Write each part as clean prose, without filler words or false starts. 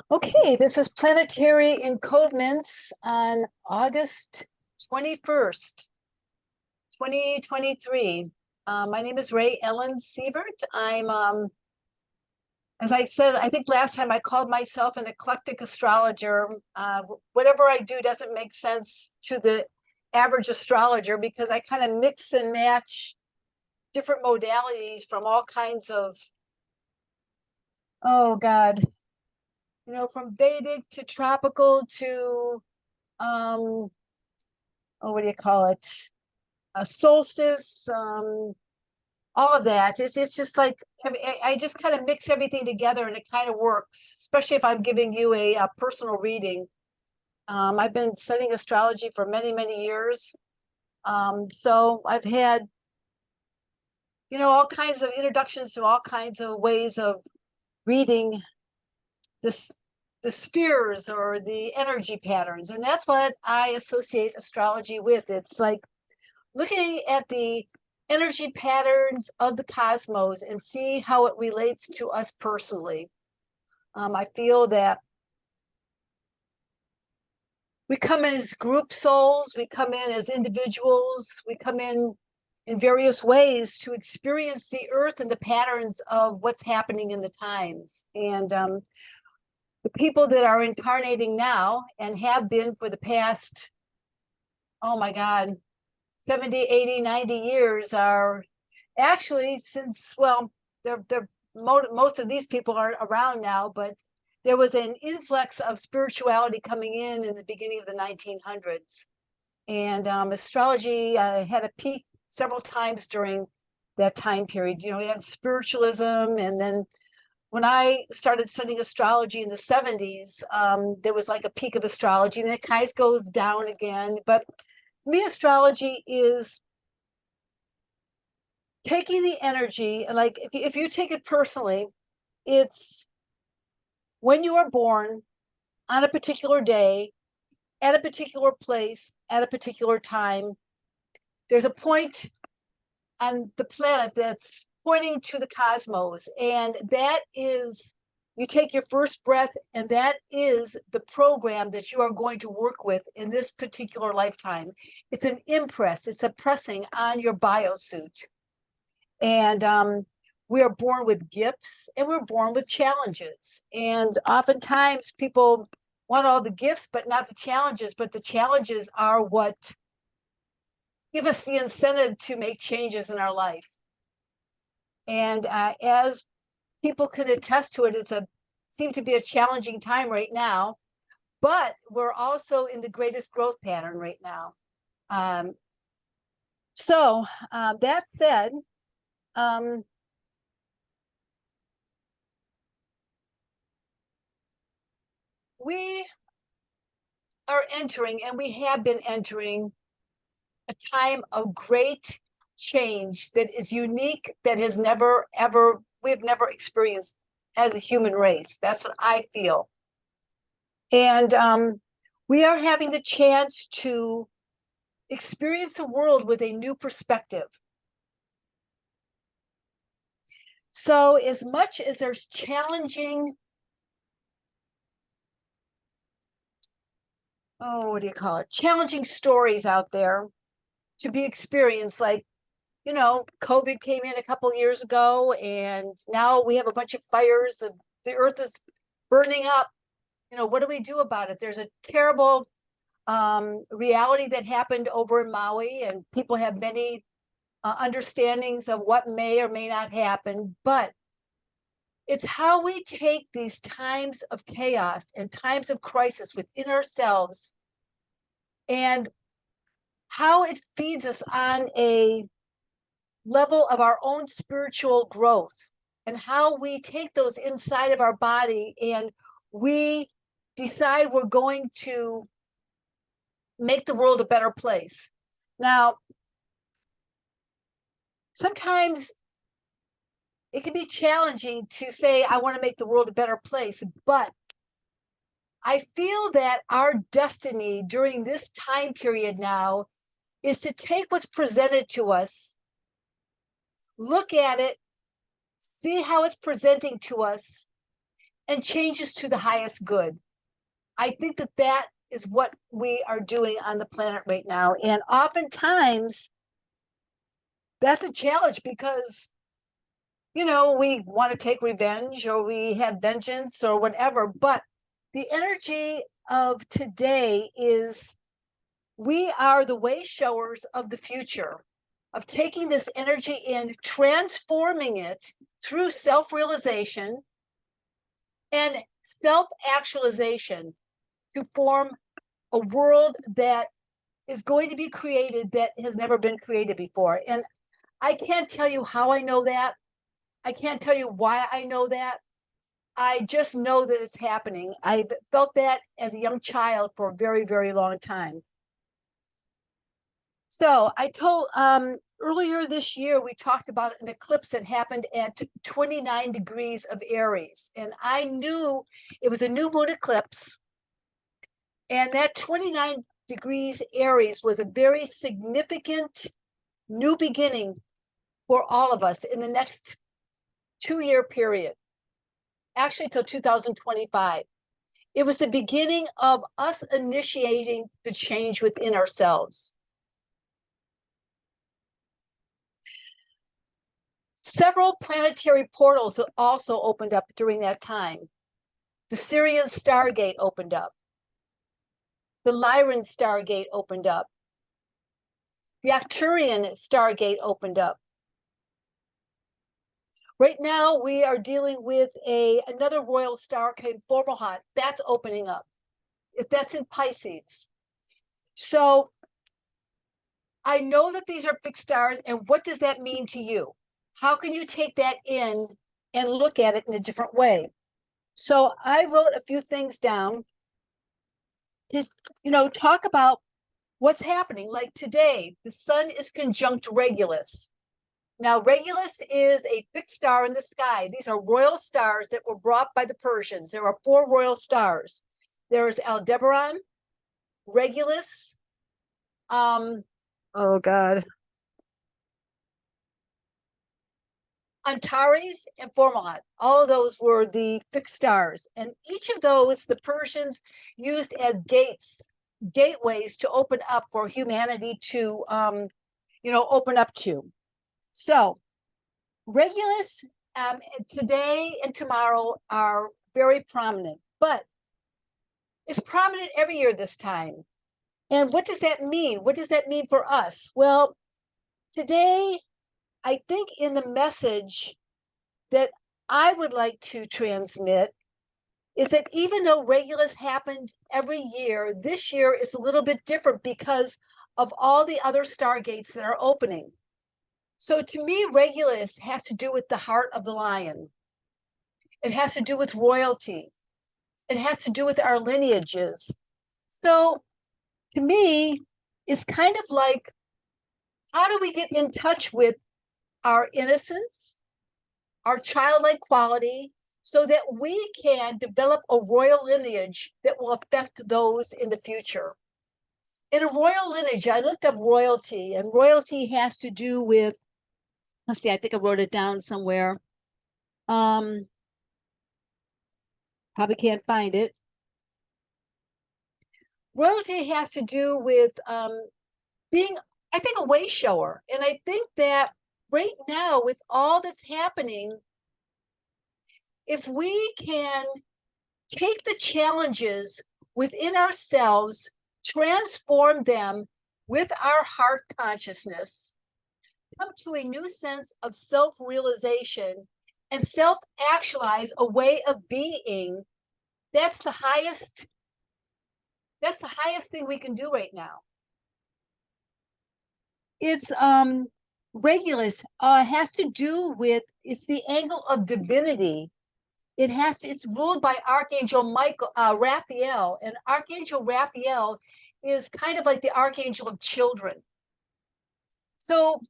Okay, this is Planetary Encodements on August 21st, 2023. My name is Ray Ellen Sievert. As I said, I think last time I called myself an eclectic astrologer. Whatever I do doesn't make sense to the average astrologer because I kind of mix and match different modalities from all kinds of, oh God, from Vedic to tropical to um what do you call it? A solstice, all of that. It's just like I just kind of mix everything together, and it kind of works. Especially if I'm giving you a personal reading. I've been studying astrology for many, many years, so I've had all kinds of introductions to all kinds of ways of reading this the spheres or the energy patterns, and that's what I associate astrology with. It's like looking at the energy patterns of the cosmos and see how it relates to us personally. I feel that we come in as group souls, we come in as individuals, we come in various ways to experience the earth and the patterns of what's happening in the times. And the people that are incarnating now and have been for the past, oh my God, 70, 80, 90 years are actually since, well, they're most of these people aren't around now, but there was an influx of spirituality coming in the beginning of the 1900s. And astrology had a peak several times during that time period. We had spiritualism. And then when I started studying astrology in the 70s, there was like a peak of astrology, and it kind of goes down again. But for me, astrology is taking the energy, like if you take it personally, it's when you are born on a particular day, at a particular place, at a particular time. There's a point on the planet that's pointing to the cosmos, and that is, you take your first breath, and that is the program that you are going to work with in this particular lifetime. It's an impress, it's a pressing on your biosuit. And we are born with gifts and we're born with challenges. And oftentimes people want all the gifts, but not the challenges. But the challenges are what give us the incentive to make changes in our life. And as people can attest to it, seems to be a challenging time right now, but we're also in the greatest growth pattern right now. So that said, we are entering, and we have been entering, a time of great change that is unique, that has never, ever, we've never experienced as a human race. That's what I feel. And we are having the chance to experience the world with a new perspective. So as much as there's challenging, what do you call it? Challenging stories out there to be experienced, like, COVID came in a couple years ago, and now we have a bunch of fires. The earth is burning up. What do we do about it? There's a terrible reality that happened over in Maui, and people have many understandings of what may or may not happen. But it's how we take these times of chaos and times of crisis within ourselves, and how it feeds us on a level of our own spiritual growth, and how we take those inside of our body and we decide we're going to make the world a better place. Now, sometimes it can be challenging to say, I want to make the world a better place, but I feel that our destiny during this time period now is to take what's presented to us, look at it, see how it's presenting to us, and changes to the highest good. I think that that is what we are doing on the planet right now. And oftentimes that's a challenge because, we want to take revenge or we have vengeance or whatever. But the energy of today is we are the way showers of the future, of taking this energy in, transforming it through self-realization and self-actualization to form a world that is going to be created that has never been created before. And I can't tell you how I know that. I can't tell you why I know that. I just know that it's happening. I've felt that as a young child for a very, very long time. So I told earlier this year, we talked about an eclipse that happened at 29 degrees of Aries. And I knew it was a new moon eclipse. And that 29 degrees Aries was a very significant new beginning for all of us in the next 2-year period, actually till 2025. It was the beginning of us initiating the change within ourselves. Several planetary portals also opened up during that time. The Sirian Stargate opened up. The Lyran Stargate opened up. The Arcturian Stargate opened up. Right now, we are dealing with another royal star called Fomalhaut. That's opening up. That's in Pisces. So I know that these are fixed stars, and what does that mean to you? How can you take that in and look at it in a different way? So I wrote a few things down to, talk about what's happening. Like today, the sun is conjunct Regulus. Now, Regulus is a fixed star in the sky. These are royal stars that were brought by the Persians. There are 4 royal stars. There is Aldebaran, Regulus, oh God, Antares, and Fomalhaut. All of those were the fixed stars. And each of those, the Persians used as gateways to open up for humanity to, open up to. So Regulus today and tomorrow are very prominent, but it's prominent every year this time. And what does that mean? What does that mean for us? Well, today, I think in the message that I would like to transmit is that even though Regulus happened every year, this year is a little bit different because of all the other stargates that are opening. So to me, Regulus has to do with the heart of the lion. It has to do with royalty. It has to do with our lineages. So to me, it's kind of like, how do we get in touch with our innocence, our childlike quality, so that we can develop a royal lineage that will affect those in the future? In a royal lineage, I looked up royalty, and royalty has to do with, let's see, I think I wrote it down somewhere. Probably can't find it. Royalty has to do with being, I think, a way shower. And I think that right now, with all that's happening, if we can take the challenges within ourselves, transform them with our heart consciousness, come to a new sense of self-realization and self-actualize a way of being, that's the highest thing we can do right now. It's Regulus has to do with, it's the angle of divinity. It's ruled by Archangel Raphael, and Archangel Raphael is kind of like the archangel of children. So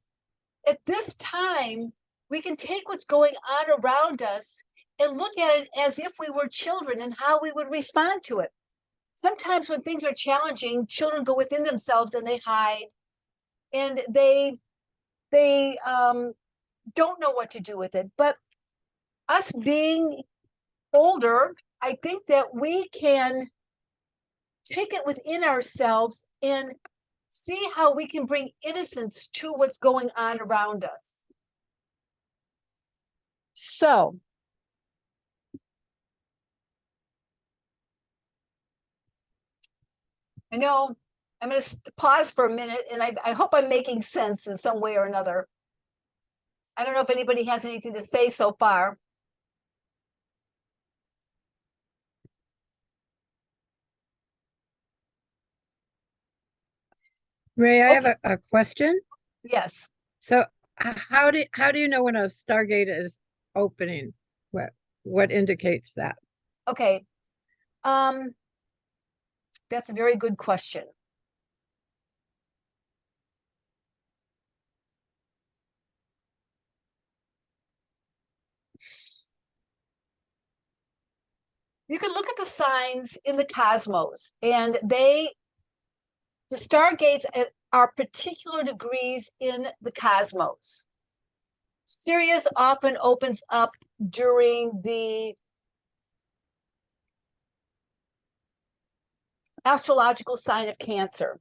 at this time, we can take what's going on around us and look at it as if we were children and how we would respond to it. Sometimes when things are challenging, children go within themselves and they hide, and they don't know what to do with it. But us being older, I think that we can take it within ourselves and see how we can bring innocence to what's going on around us. So, I know I'm going to pause for a minute, and I hope I'm making sense in some way or another. I don't know if anybody has anything to say so far. Ray, I have a question. Yes. So how do you know when a Stargate is opening? What indicates that? Okay. Um, that's a very good question. You can look at the signs in the cosmos, and the stargates are particular degrees in the cosmos. Sirius often opens up during the astrological sign of Cancer.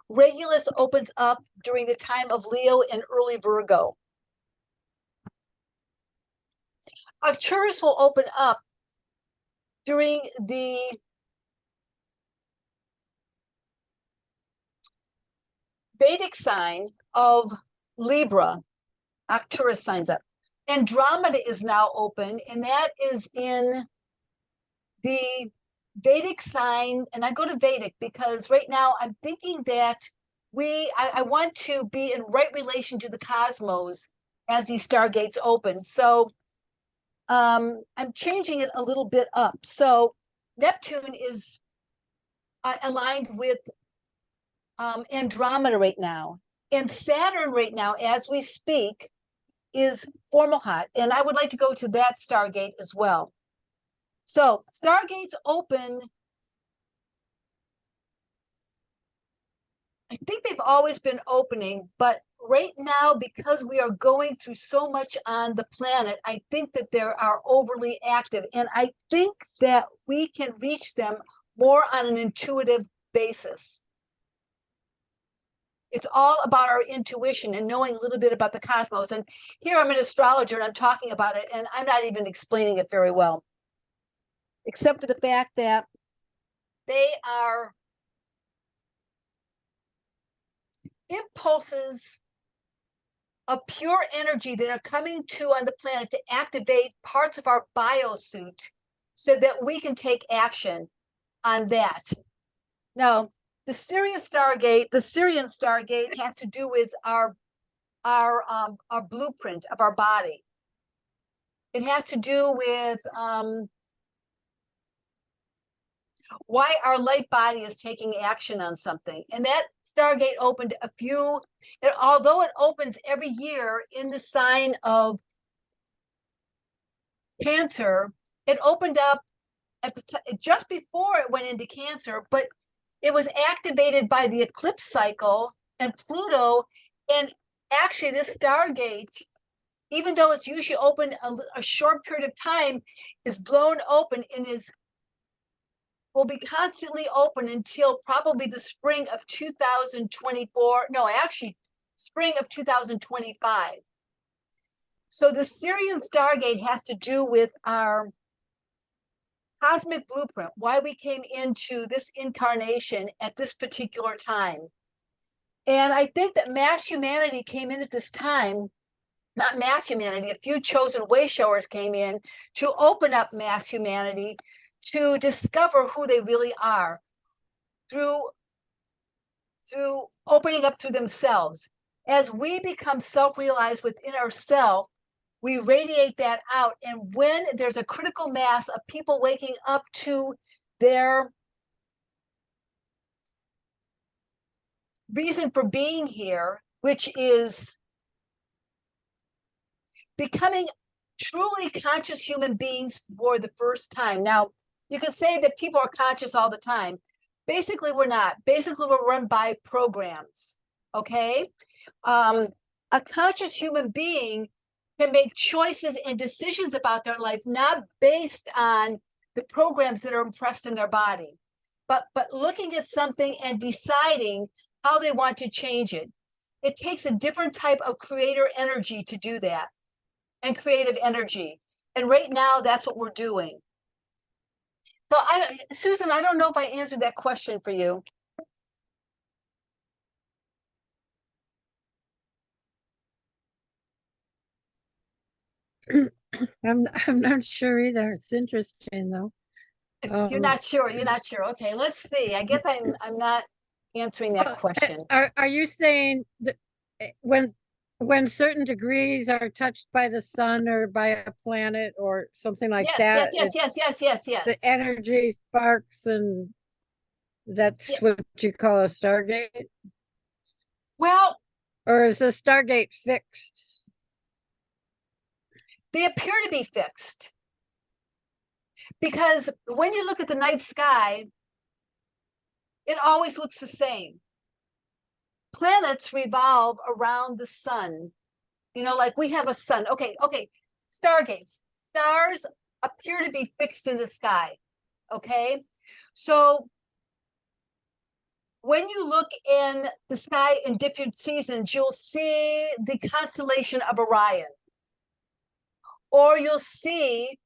Regulus opens up during the time of Leo and early Virgo. Arcturus will open up during the Vedic sign of Libra. Arcturus signs up. Andromeda is now open, and that is in the Vedic sign. And I go to Vedic because right now I'm thinking that I want to be in right relation to the cosmos as these stargates open. So I'm changing it a little bit up. So Neptune is aligned with Andromeda right now. And Saturn right now, as we speak, is Fomalhaut. And I would like to go to that Stargate as well. So Stargates open, I think they've always been opening, but right now, because we are going through so much on the planet, I think that they are overly active. And I think that we can reach them more on an intuitive basis. It's all about our intuition and knowing a little bit about the cosmos. And here I'm an astrologer and I'm talking about it, and I'm not even explaining it very well, except for the fact that they are impulses of pure energy that are coming to on the planet to activate parts of our biosuit so that we can take action on that. Now, the Syrian Stargate has to do with our blueprint of our body. It has to do with why our light body is taking action on something. And that Stargate opened although it opens every year in the sign of Cancer, it opened up just before it went into Cancer, but it was activated by the eclipse cycle and Pluto. And actually, this Stargate, even though it's usually open a short period of time, is blown open and will be constantly open until probably the spring of 2024. No, actually, spring of 2025. So the Syrian Stargate has to do with our cosmic blueprint, why we came into this incarnation at this particular time. And I think that mass humanity came in at this time, not mass humanity, a few chosen way showers came in to open up mass humanity to discover who they really are through opening up through themselves. As we become self-realized within ourselves, we radiate that out. And when there's a critical mass of people waking up to their reason for being here, which is becoming truly conscious human beings for the first time. Now, you can say that people are conscious all the time. Basically, we're not. Basically, we're run by programs, okay? A conscious human being can make choices and decisions about their life, not based on the programs that are impressed in their body, but looking at something and deciding how they want to change it. It takes a different type of creator energy to do that, and creative energy. And right now, that's what we're doing. So, Susan, I don't know if I answered that question for you. I'm not sure either. It's interesting though. You're not sure. You're not sure. Okay, let's see. I guess I'm not answering that Well, question. are you saying that when certain degrees are touched by the sun or by a planet or something like Yes, yes, that, yes, yes, yes, yes, the yes. energy sparks and Yeah. that's what you call a Stargate? Well, Or is the Stargate fixed? they appear to be fixed because when you look at the night sky, it always looks the same. Planets revolve around the sun. You know, like we have a sun. Okay, okay. Stargates. Stars appear to be fixed in the sky. Okay. So when you look in the sky in different seasons, you'll see the constellation of Orion, or you'll see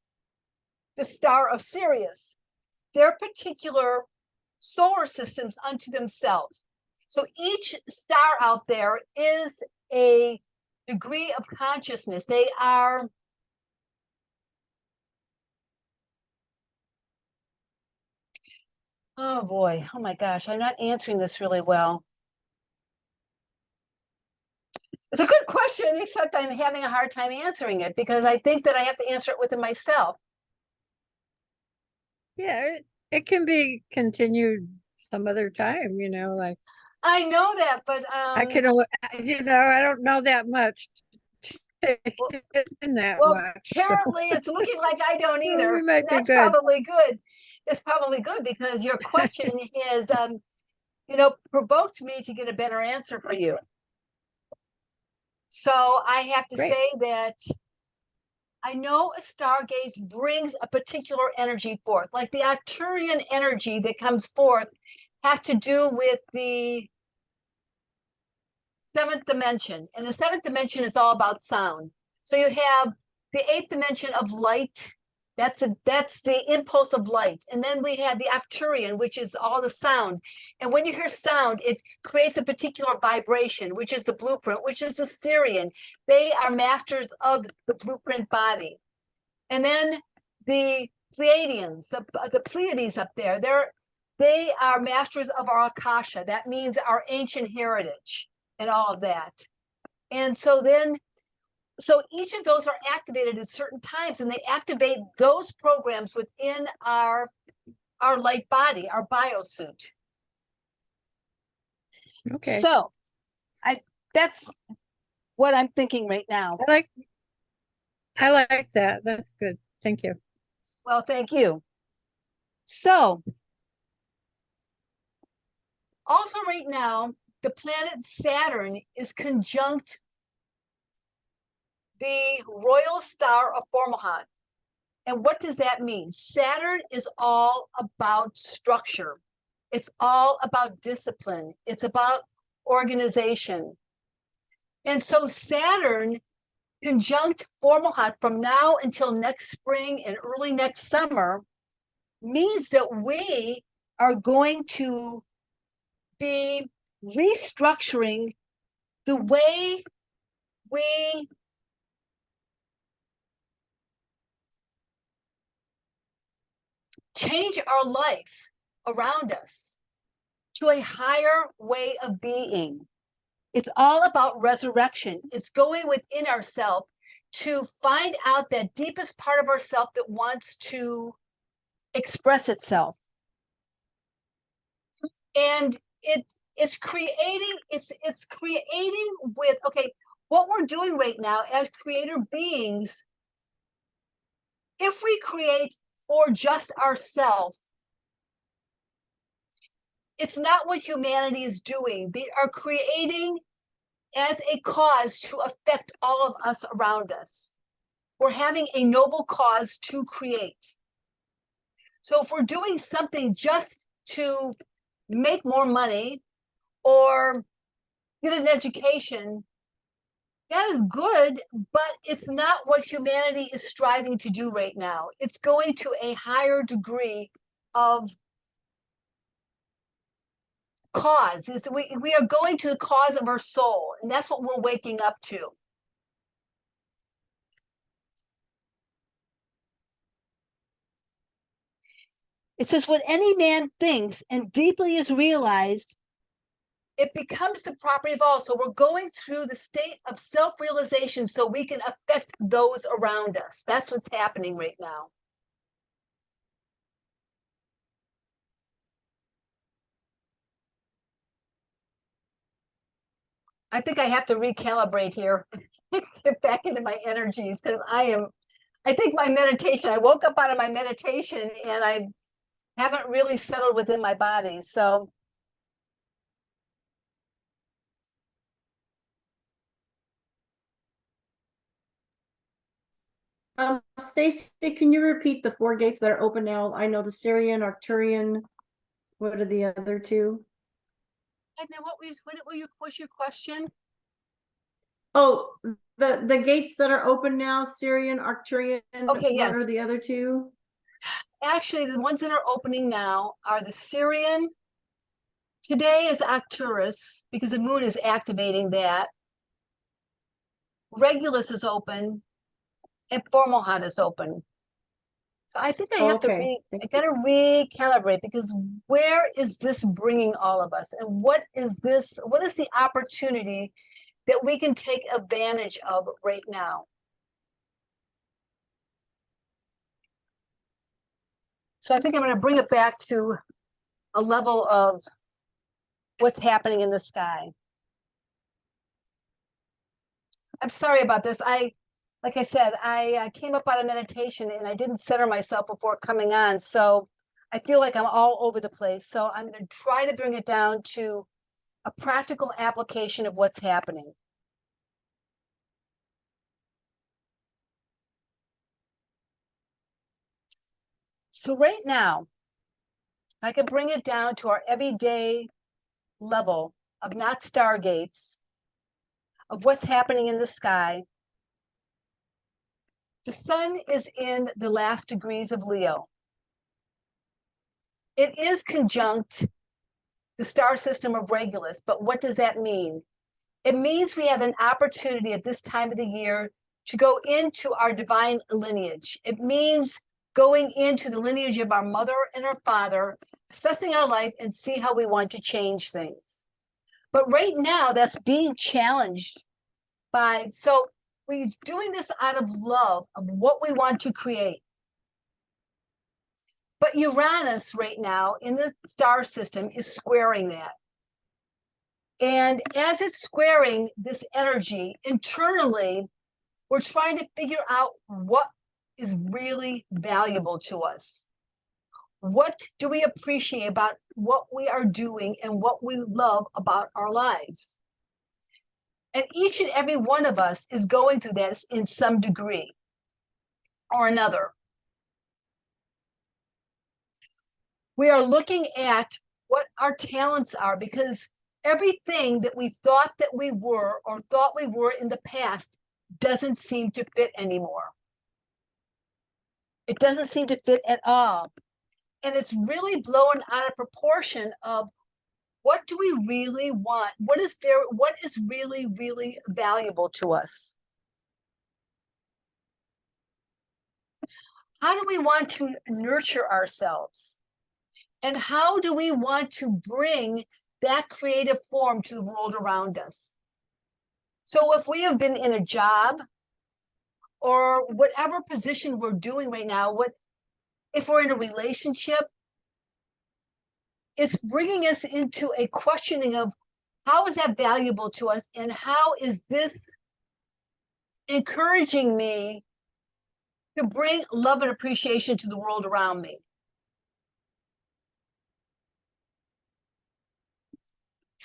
the star of Sirius. They're particular solar systems unto themselves. So each star out there is a degree of consciousness. They are oh boy, oh my gosh, I'm not answering this really well. It's a good question, except I'm having a hard time answering it because I think that I have to answer it within myself. Yeah, it can be continued some other time, like I know that, but I can, I don't know that much well, in that well, much. So apparently it's looking like I don't we either. might be That's good. probably good. It's probably good because your question has, provoked me to get a better answer for you. So I have to Great. say that I know a stargaze brings a particular energy forth, like the Arcturian energy that comes forth has to do with the seventh dimension. And the seventh dimension is all about sound. So you have the eighth dimension of light. That's the impulse of light. And then we have the Arcturian, which is all the sound. And when you hear sound, it creates a particular vibration, which is the blueprint, which is the Sirian. They are masters of the blueprint body. And then the Pleiadians, the Pleiades up there, they are masters of our Akasha. That means our ancient heritage and all of that. And so each of those are activated at certain times, and they activate those programs within our light body, our biosuit. Okay. So that's what I'm thinking right now. I like that. That's good. Thank you. Well, thank you. So also right now, the planet Saturn is conjunct the royal star of Formalhaut. And what does that mean? Saturn is all about structure. It's all about discipline. It's about organization. And so Saturn conjunct Formalhaut from now until next spring and early next summer means that we are going to be restructuring the way we change our life around us to a higher way of being. It's all about resurrection. It's going within ourselves to find out that deepest part of ourself that wants to express itself. And it's creating with, okay, what we're doing right now as creator beings, if we create for just ourselves, it's not what humanity is doing. They are creating as a cause to affect all of us around us. We're having a noble cause to create. So if we're doing something just to make more money or get an education, that is good, but it's not what humanity is striving to do right now. It's going to a higher degree of cause. We are going to the cause of our soul, and that's what we're waking up to. It says, when any man thinks and deeply is realized, it becomes the property of all. So we're going through the state of self-realization so we can affect those around us. That's what's happening right now. I think I have to recalibrate here, get back into my energies, because I think my meditation, I woke up out of my meditation and I haven't really settled within my body. So Stacy, can you repeat the 4 gates that are open now? I know the Syrian, Arcturian. What are the other 2? and then what's your question? Oh, the gates that are open now, Syrian, Arcturian. Okay, what yes. are the other 2? Actually, the ones that are opening now are the Syrian. Today is Arcturus because the moon is activating that. Regulus is open and Formohat is open. So I think I have to recalibrate, because where is this bringing all of us, and what is the opportunity that we can take advantage of right now? So I think I'm going to bring it back to a level of what's happening in the sky. I'm sorry about this. Like I said, I came up out of meditation and I didn't center myself before coming on. So I feel like I'm all over the place. So I'm going to try to bring it down to a practical application of what's happening. So right now, I can bring it down to our everyday level of not stargates, of what's happening in the sky. The sun is in the last degrees of Leo. It is conjunct the star system of Regulus, but what does that mean? It means we have an opportunity at this time of the year to go into our divine lineage. It means going into the lineage of our mother and our father, assessing our life and see how we want to change things. But right now, that's being challenged so we're doing this out of love of what we want to create. But Uranus right now in the star system is squaring that. And as it's squaring this energy internally, we're trying to figure out what is really valuable to us. What do we appreciate about what we are doing and what we love about our lives? And each and every one of us is going through that in some degree or another. We are looking at what our talents are, because everything that we thought that we were or thought we were in the past doesn't seem to fit anymore. It doesn't seem to fit at all. And it's really blown out of proportion of what do we really want? What is really, really valuable to us? How do we want to nurture ourselves? And how do we want to bring that creative form to the world around us? So if we have been in a job or whatever position we're doing right now, if we're in a relationship, it's bringing us into a questioning of how is that valuable to us, and how is this encouraging me to bring love and appreciation to the world around me?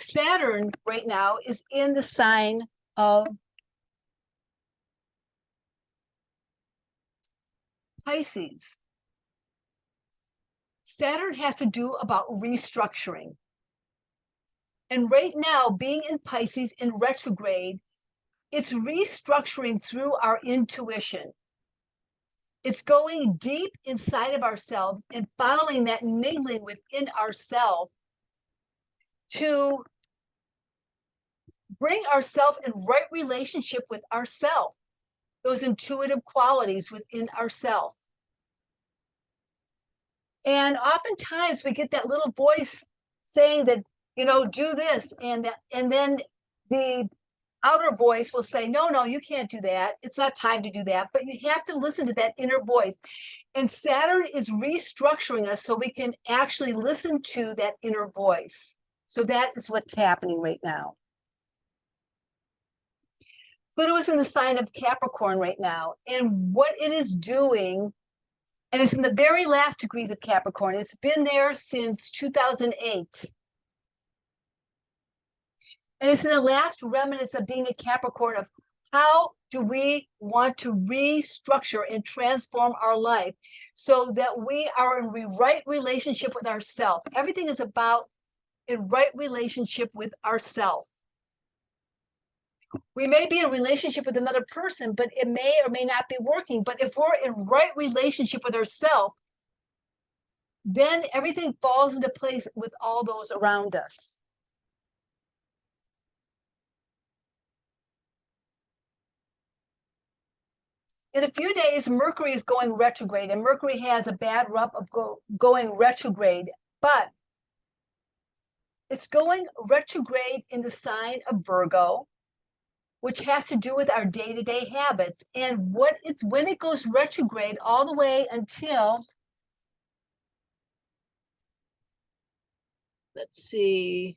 Saturn right now is in the sign of Pisces. Saturn has to do about restructuring. And right now, being in Pisces in retrograde, it's restructuring through our intuition. It's going deep inside of ourselves and following that mingling within ourselves to bring ourselves in right relationship with ourselves, those intuitive qualities within ourselves. And oftentimes we get that little voice saying that, you know, do this, and then the outer voice will say, no, you can't do that. It's not time to do that. But you have to listen to that inner voice. And Saturn is restructuring us so we can actually listen to that inner voice. So that is what's happening right now. Pluto is in the sign of Capricorn right now. And what it is doing, and it's in the very last degrees of Capricorn. It's been there since 2008. And it's in the last remnants of being a Capricorn of how do we want to restructure and transform our life so that we are in right relationship with ourselves. Everything is about in right relationship with ourselves. We may be in a relationship with another person, but it may or may not be working. But if we're in right relationship with ourselves, then everything falls into place with all those around us. In a few days, Mercury is going retrograde, and Mercury has a bad rub of going retrograde, but it's going retrograde in the sign of Virgo, which has to do with our day-to-day habits. And when it goes retrograde all the way until, let's see,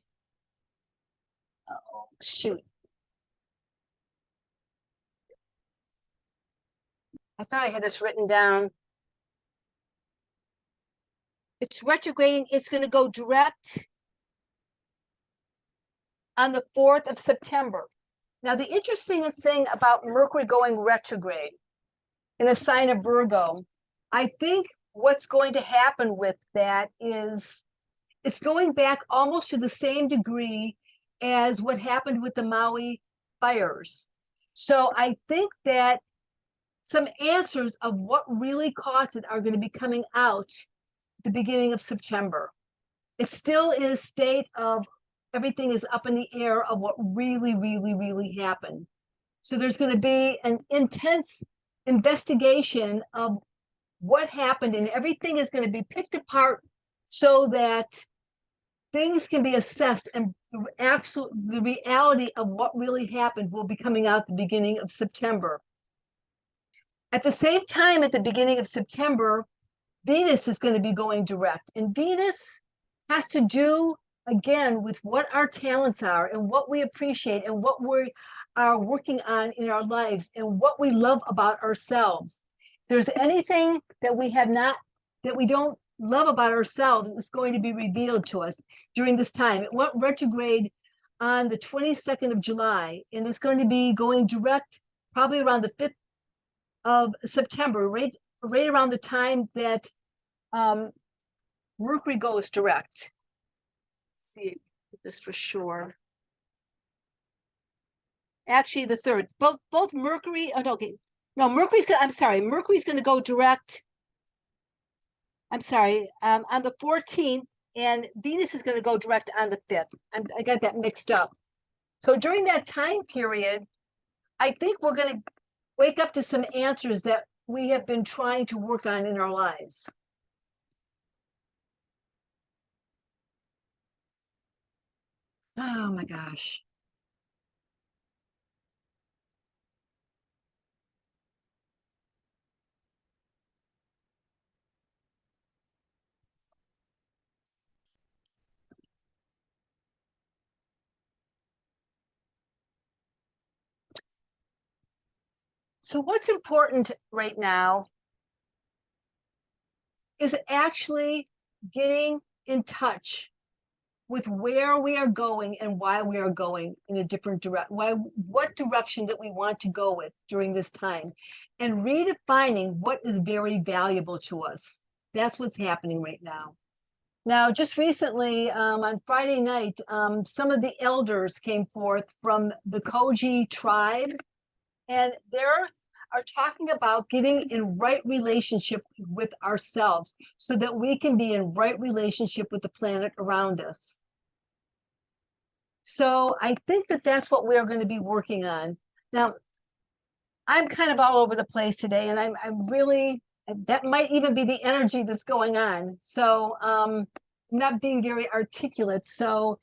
oh, shoot. I thought I had this written down. It's retrograding. It's going to go direct on the 4th of September. Now, the interesting thing about Mercury going retrograde in the sign of Virgo, I think what's going to happen with that is it's going back almost to the same degree as what happened with the Maui fires. So I think that some answers of what really caused it are going to be coming out the beginning of September. It's still in a state of everything is up in the air of what really, really, really happened. So there's going to be an intense investigation of what happened, and everything is going to be picked apart so that things can be assessed, and the reality of what really happened will be coming out the beginning of September. At the same time, at the beginning of September, Venus is going to be going direct, and Venus has to do again with what our talents are and what we appreciate and what we are working on in our lives and what we love about ourselves. If there's anything that we don't love about ourselves, it's going to be revealed to us during this time. It went retrograde on the 22nd of July, and it's going to be going direct probably around the 5th of September, right around the time that Mercury goes direct. Let's see this for sure. Actually, the 3rd. Both Mercury. Oh, okay. No, Mercury's going to go direct. I'm sorry. On the 14th, and Venus is going to go direct on the 5th. I got that mixed up. So during that time period, I think we're going to wake up to some answers that we have been trying to work on in our lives. Oh my gosh. So what's important right now is actually getting in touch with where we are going and why we are going in a different direction, what direction that we want to go with during this time, and redefining what is very valuable to us. That's what's happening right now. Now, just recently, on Friday night, some of the elders came forth from the Koji tribe, and they're are talking about getting in right relationship with ourselves so that we can be in right relationship with the planet around us. So I think that that's what we're going to be working on. Now, I'm kind of all over the place today, and I'm really, that might even be the energy that's going on. So I'm not being very articulate. So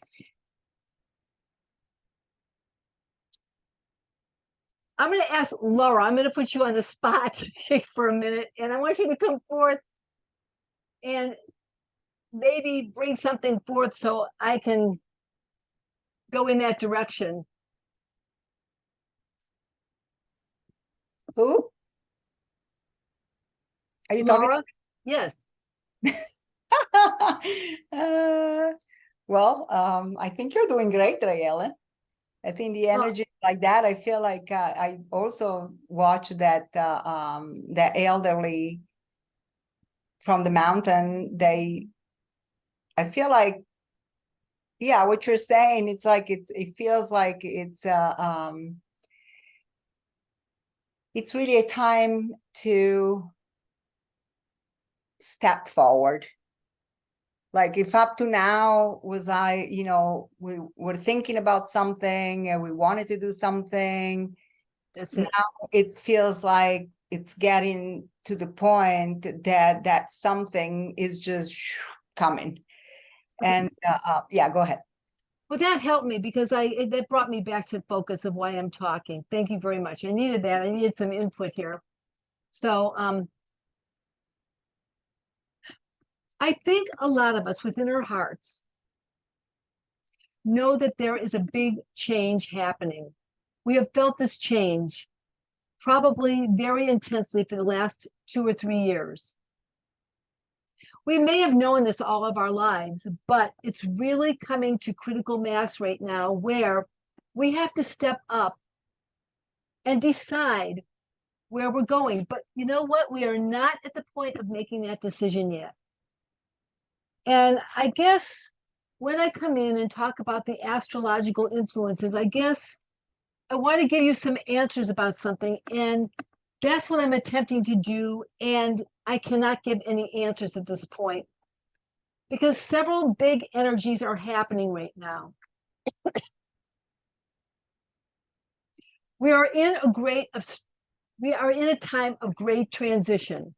I'm going to ask Laura, I'm going to put you on the spot for a minute, and I want you to come forth and maybe bring something forth so I can go in that direction. Who? Are you talking? Laura? Yes. Well, I think you're doing great, Ray Ellen. I think the energy like that, I feel like I also watched that the elderly from the mountain, I feel like, yeah, what you're saying, it's like it feels like it's really a time to step forward. Like if up to now was we were thinking about something and we wanted to do something. That's it. Now it feels like it's getting to the point that something is just coming. And yeah, go ahead. Well, that helped me because that brought me back to focus of why I'm talking. Thank you very much. I needed that. I needed some input here. So I think a lot of us within our hearts know that there is a big change happening. We have felt this change probably very intensely for the last 2 or 3 years. We may have known this all of our lives, but it's really coming to critical mass right now where we have to step up and decide where we're going. But you know what? We are not at the point of making that decision yet. And I guess when I come in and talk about the astrological influences, I guess I want to give you some answers about something. And that's what I'm attempting to do. And I cannot give any answers at this point because several big energies are happening right now. We are in a time of great transition.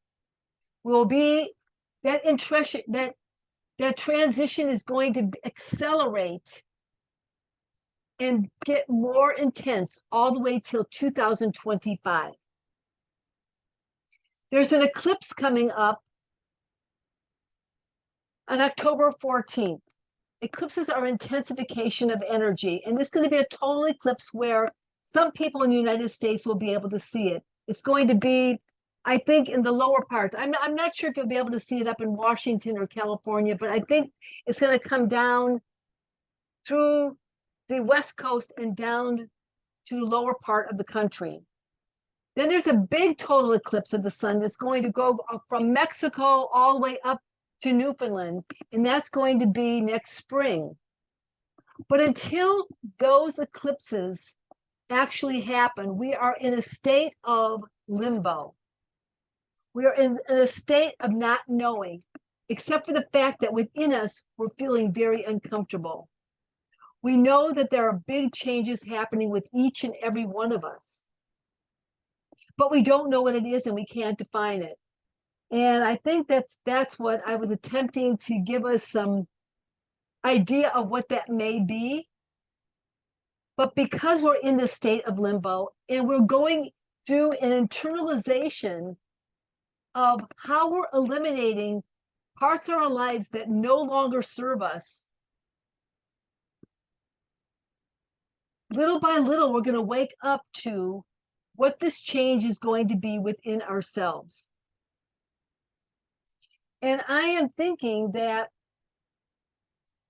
Will be that transition is going to accelerate and get more intense all the way till 2025. There's an eclipse coming up on October 14th. Eclipses are intensification of energy, and this is going to be a total eclipse where some people in the United States will be able to see it. It's going to be, I think, in the lower parts. I'm not sure if you'll be able to see it up in Washington or California, but I think it's going to come down through the West Coast and down to the lower part of the country. Then there's a big total eclipse of the sun that's going to go from Mexico all the way up to Newfoundland, and that's going to be next spring. But until those eclipses actually happen, we are in a state of limbo. We are in a state of not knowing, except for the fact that within us, we're feeling very uncomfortable. We know that there are big changes happening with each and every one of us, but we don't know what it is and we can't define it. And I think that's what I was attempting to give us some idea of what that may be. But because we're in this state of limbo and we're going through an internalization of how we're eliminating parts of our lives that no longer serve us, little by little, we're going to wake up to what this change is going to be within ourselves. And I am thinking that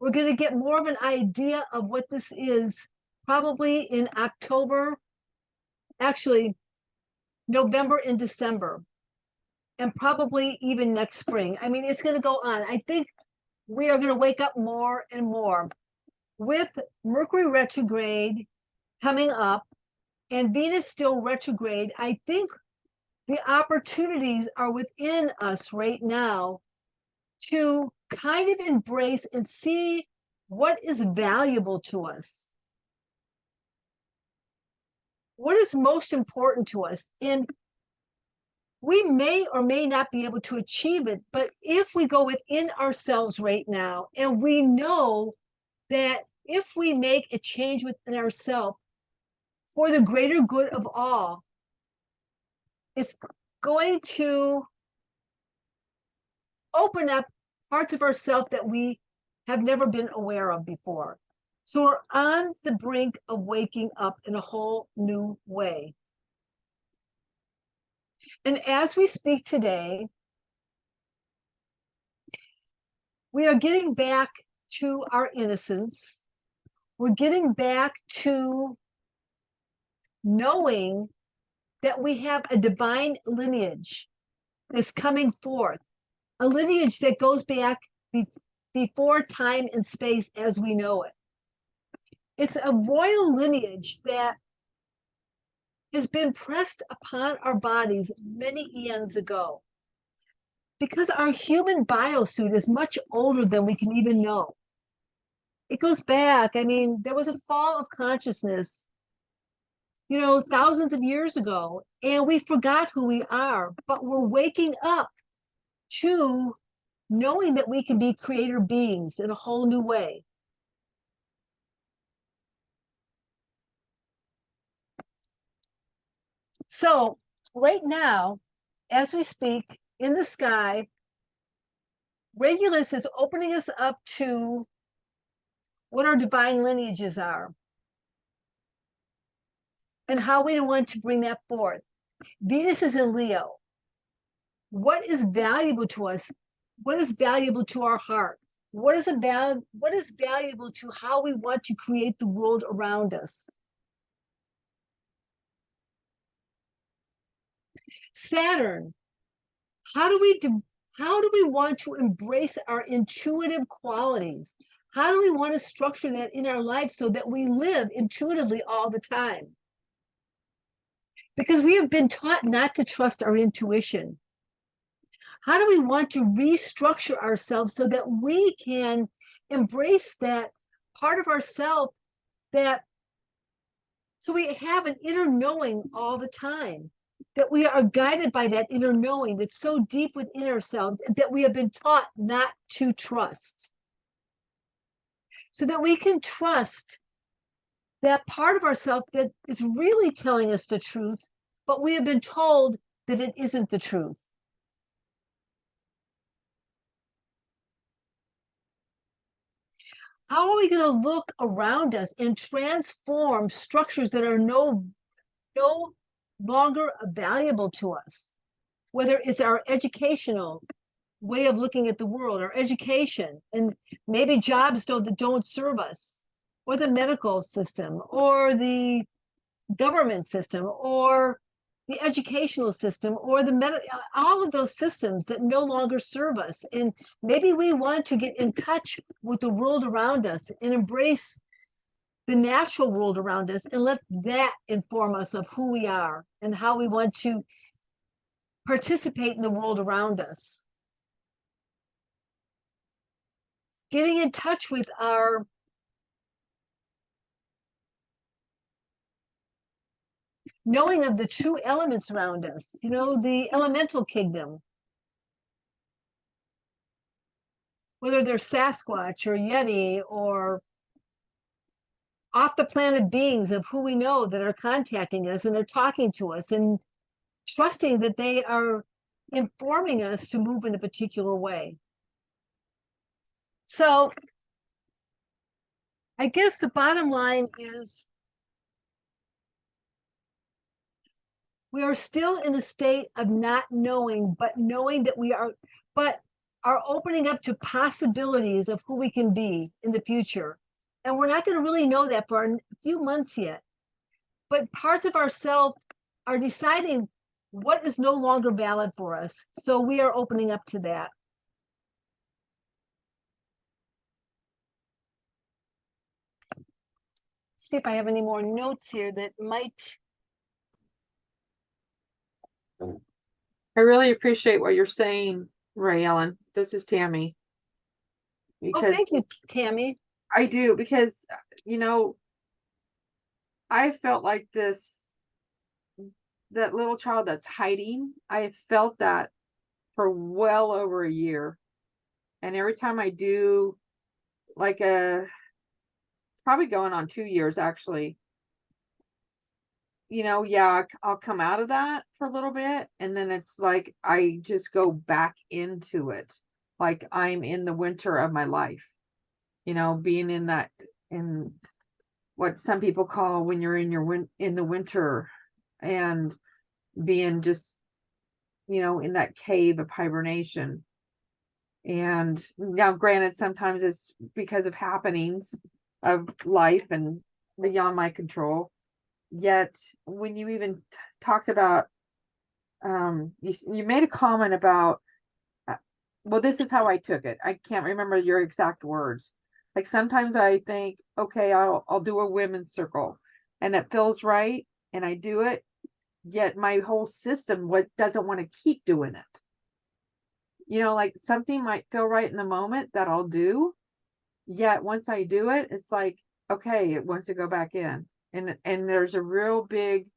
We're going to get more of an idea of what this is probably in October, actually November and December, and probably even next spring. I mean, it's going to go on. I think we are going to wake up more and more with Mercury retrograde coming up and Venus still retrograde. I think the opportunities are within us right now to kind of embrace and see what is valuable to us. What is most important to us? And we may or may not be able to achieve it, but if we go within ourselves right now and we know that if we make a change within ourselves for the greater good of all, it's going to open up parts of ourselves that we have never been aware of before. So we're on the brink of waking up in a whole new way. And as we speak today, we are getting back to our innocence. We're getting back to knowing that we have a divine lineage that's coming forth, a lineage that goes back before time and space as we know it. It's a royal lineage that has been pressed upon our bodies many eons ago. Because our human biosuit is much older than we can even know. It goes back, I mean, there was a fall of consciousness, you know, thousands of years ago, and we forgot who we are, but we're waking up to knowing that we can be creator beings in a whole new way. So right now, as we speak, in the sky, Regulus is opening us up to what our divine lineages are and how we want to bring that forth. Venus is in Leo. What is valuable to us? What is valuable to our heart? What is valuable to how we want to create the world around us? Saturn, how do we want to embrace our intuitive qualities? How do we want to structure that in our life so that we live intuitively all the time? Because we have been taught not to trust our intuition. How do we want to restructure ourselves so that we can embrace that part of ourselves so we have an inner knowing all the time, that we are guided by that inner knowing that's so deep within ourselves that we have been taught not to trust, so that we can trust that part of ourselves that is really telling us the truth, but we have been told that it isn't the truth. How are we going to look around us and transform structures that are no longer valuable to us? Whether it's our educational way of looking at the world, our education, and maybe jobs that don't serve us, or the medical system, or the government system, or the educational system, or all of those systems that no longer serve us. And maybe we want to get in touch with the world around us and embrace the natural world around us and let that inform us of who we are and how we want to participate in the world around us. Getting in touch with our knowing of the true elements around us, you know, the elemental kingdom, whether they're Sasquatch or Yeti or off the planet beings of who we know that are contacting us and are talking to us and trusting that they are informing us to move in a particular way. So I guess the bottom line is we are still in a state of not knowing, but knowing that we are, but are opening up to possibilities of who we can be in the future. And we're not going to really know that for a few months yet. But parts of ourselves are deciding what is no longer valid for us. So we are opening up to that. See if I have any more notes here that might. I really appreciate what you're saying, Ray Ellen. This is Tammy. Oh, Because thank you, Tammy. I do, because, you know, I felt like that little child that's hiding, I felt that for well over a year. And every time I do, like probably going on 2 years actually, you know, yeah, I'll come out of that for a little bit. And then it's like, I just go back into it. Like I'm in the winter of my life, you know, being in what some people call when you're in the winter, and being just, you know, in that cave of hibernation. And now granted, sometimes it's because of happenings of life and beyond my control. Yet when you even talked about, you made a comment about, well, this is how I took it. I can't remember your exact words. Like sometimes I think, okay, I'll do a women's circle and it feels right and I do it. Yet my whole system doesn't want to keep doing it. You know, like something might feel right in the moment that I'll do. Yet once I do it, it's like, okay, it wants to go back in. And there's a real big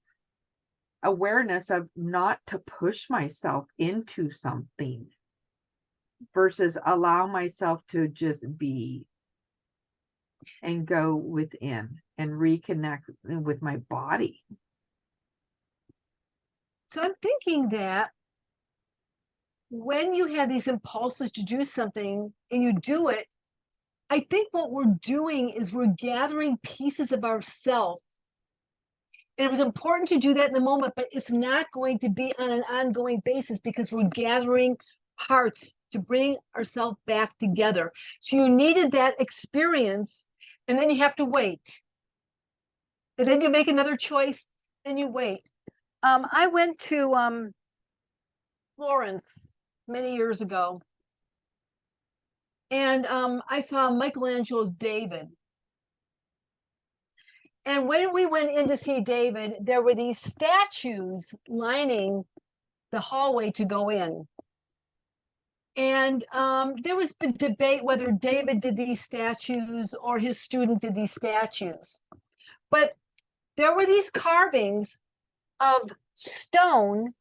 awareness of not to push myself into something versus allow myself to just be and go within and reconnect with my body. So I'm thinking that when you have these impulses to do something and you do it, I think what we're doing is we're gathering pieces of ourselves. And it was important to do that in the moment, but it's not going to be on an ongoing basis because we're gathering parts to bring ourselves back together. So you needed that experience, and then you have to wait. And then you make another choice, and you wait. I went to Florence many years ago, and I saw Michelangelo's David. And when we went in to see David, there were these statues lining the hallway to go in. And there was a debate whether David did these statues or his student did these statues. But there were these carvings of stone,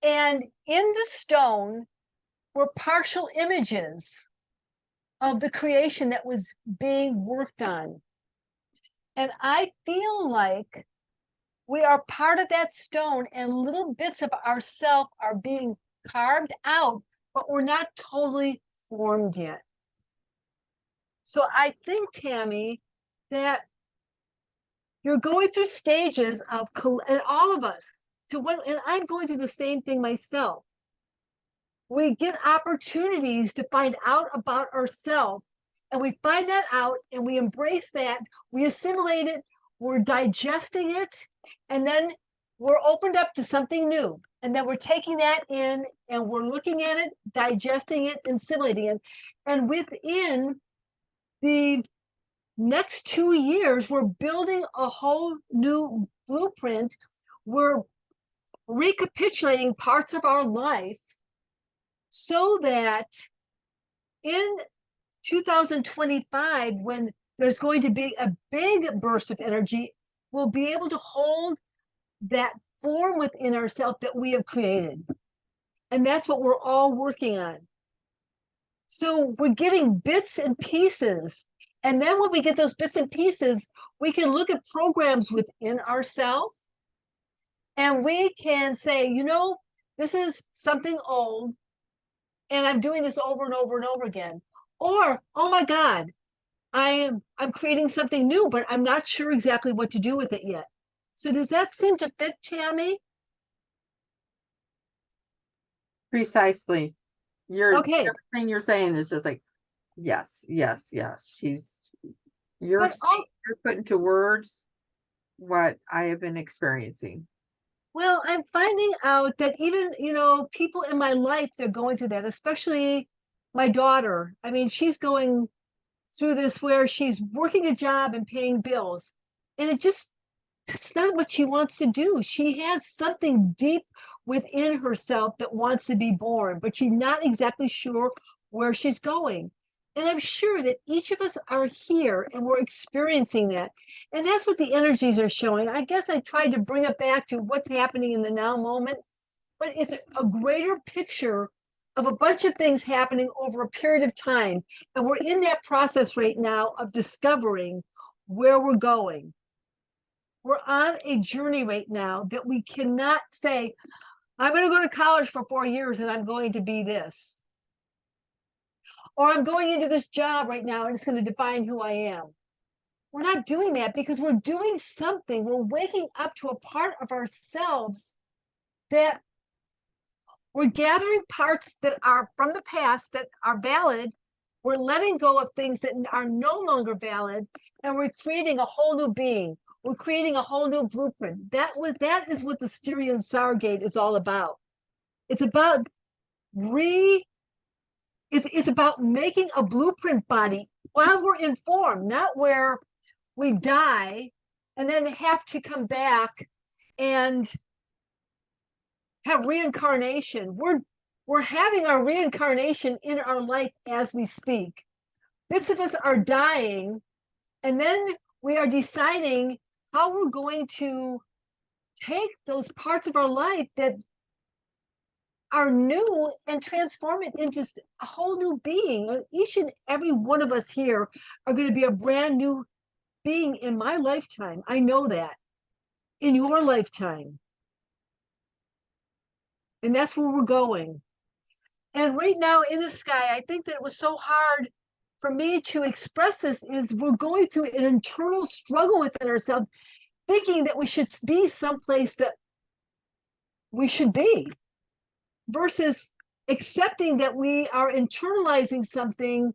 and in the stone were partial images of the creation that was being worked on. And I feel like we are part of that stone, and little bits of ourself are being carved out, but we're not totally formed yet. So I think, Tammy, that you're going through stages of, and all of us, and I'm going through the same thing myself. We get opportunities to find out about ourselves, and we find that out and we embrace that, we assimilate it, we're digesting it, and then we're opened up to something new. And then we're taking that in and we're looking at it, digesting it, assimilating it. And within the next 2 years, we're building a whole new blueprint. We're recapitulating parts of our life so that in 2025, when there's going to be a big burst of energy, we'll be able to hold that form within ourselves that we have created. And that's what we're all working on. So we're getting bits and pieces. And then when we get those bits and pieces, we can look at programs within ourselves, and we can say, you know, this is something old, and I'm doing this over and over and over again. Or, oh my God, I'm creating something new, but I'm not sure exactly what to do with it yet. So does that seem to fit, Tammy? Precisely. Okay. everything you're saying is just like, yes, yes, yes. You're But you're putting to words what I have been experiencing. well, I'm finding out that even, people in my life, they're going through that, especially my daughter. I mean, she's going through this where she's working a job and paying bills. And that's not what she wants to do. She has something deep within herself that wants to be born, but she's not exactly sure where she's going. And I'm sure that each of us are here and we're experiencing that. And that's what the energies are showing. I guess I tried to bring it back to what's happening in the now moment, but it's a greater picture of a bunch of things happening over a period of time. And we're in that process right now of discovering where we're going. We're on a journey right now that we cannot say, I'm going to go to college for 4 years and I'm going to be this. Or I'm going into this job right now and it's going to define who I am. We're not doing that because we're doing something. We're waking up to a part of ourselves that we're gathering parts that are from the past that are valid. We're letting go of things that are no longer valid, and we're creating a whole new being. We're creating a whole new blueprint. That is what the Styrian Stargate is all about. It's about it's about making a blueprint body while we're in form, not where we die and then have to come back and have reincarnation. We're having our reincarnation in our life as we speak. Bits of us are dying, and then we are deciding how we're going to take those parts of our life that are new and transform it into a whole new being. And each and every one of us here are going to be a brand new being in my lifetime. I know that. In your lifetime. And that's where we're going. And right now in the sky, I think that it was so hard for me to express this is we're going through an internal struggle within ourselves, thinking that we should be someplace that we should be, versus accepting that we are internalizing something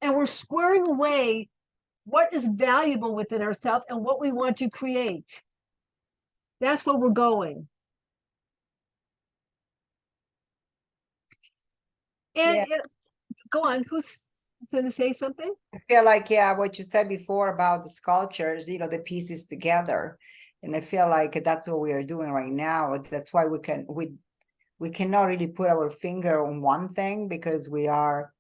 and we're squaring away what is valuable within ourselves and what we want to create. That's where we're going. And go on, who's going to say something? I feel like, yeah, what you said before about the sculptures, the pieces together. And I feel like that's what we are doing right now. That's why we cannot really put our finger on one thing, because we are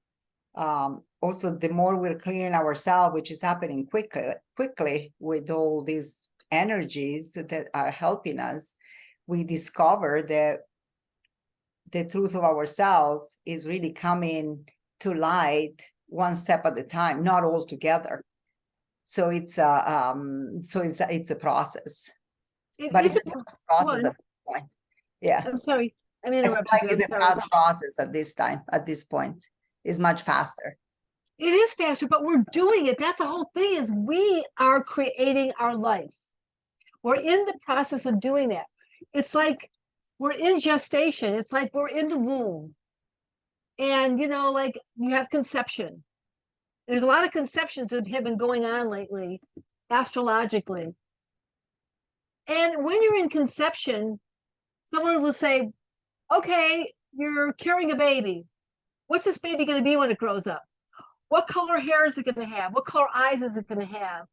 also, the more we're clearing ourselves, which is happening quickly with all these energies that are helping us, we discover that the truth of ourselves is really coming to light one step at a time, not all together. So it's a process. But it's a past process at this point. Yeah. I'm sorry. I mean, I feel like it's a fast process at this point. It's much faster. It is faster, but we're doing it. That's the whole thing, is we are creating our life. We're in the process of doing that. It's like we're in gestation. It's like we're in the womb. And, like you have conception. There's a lot of conceptions that have been going on lately, astrologically. And when you're in conception, someone will say, okay, you're carrying a baby. What's this baby going to be when it grows up? What color hair is it going to have? What color eyes is it going to have?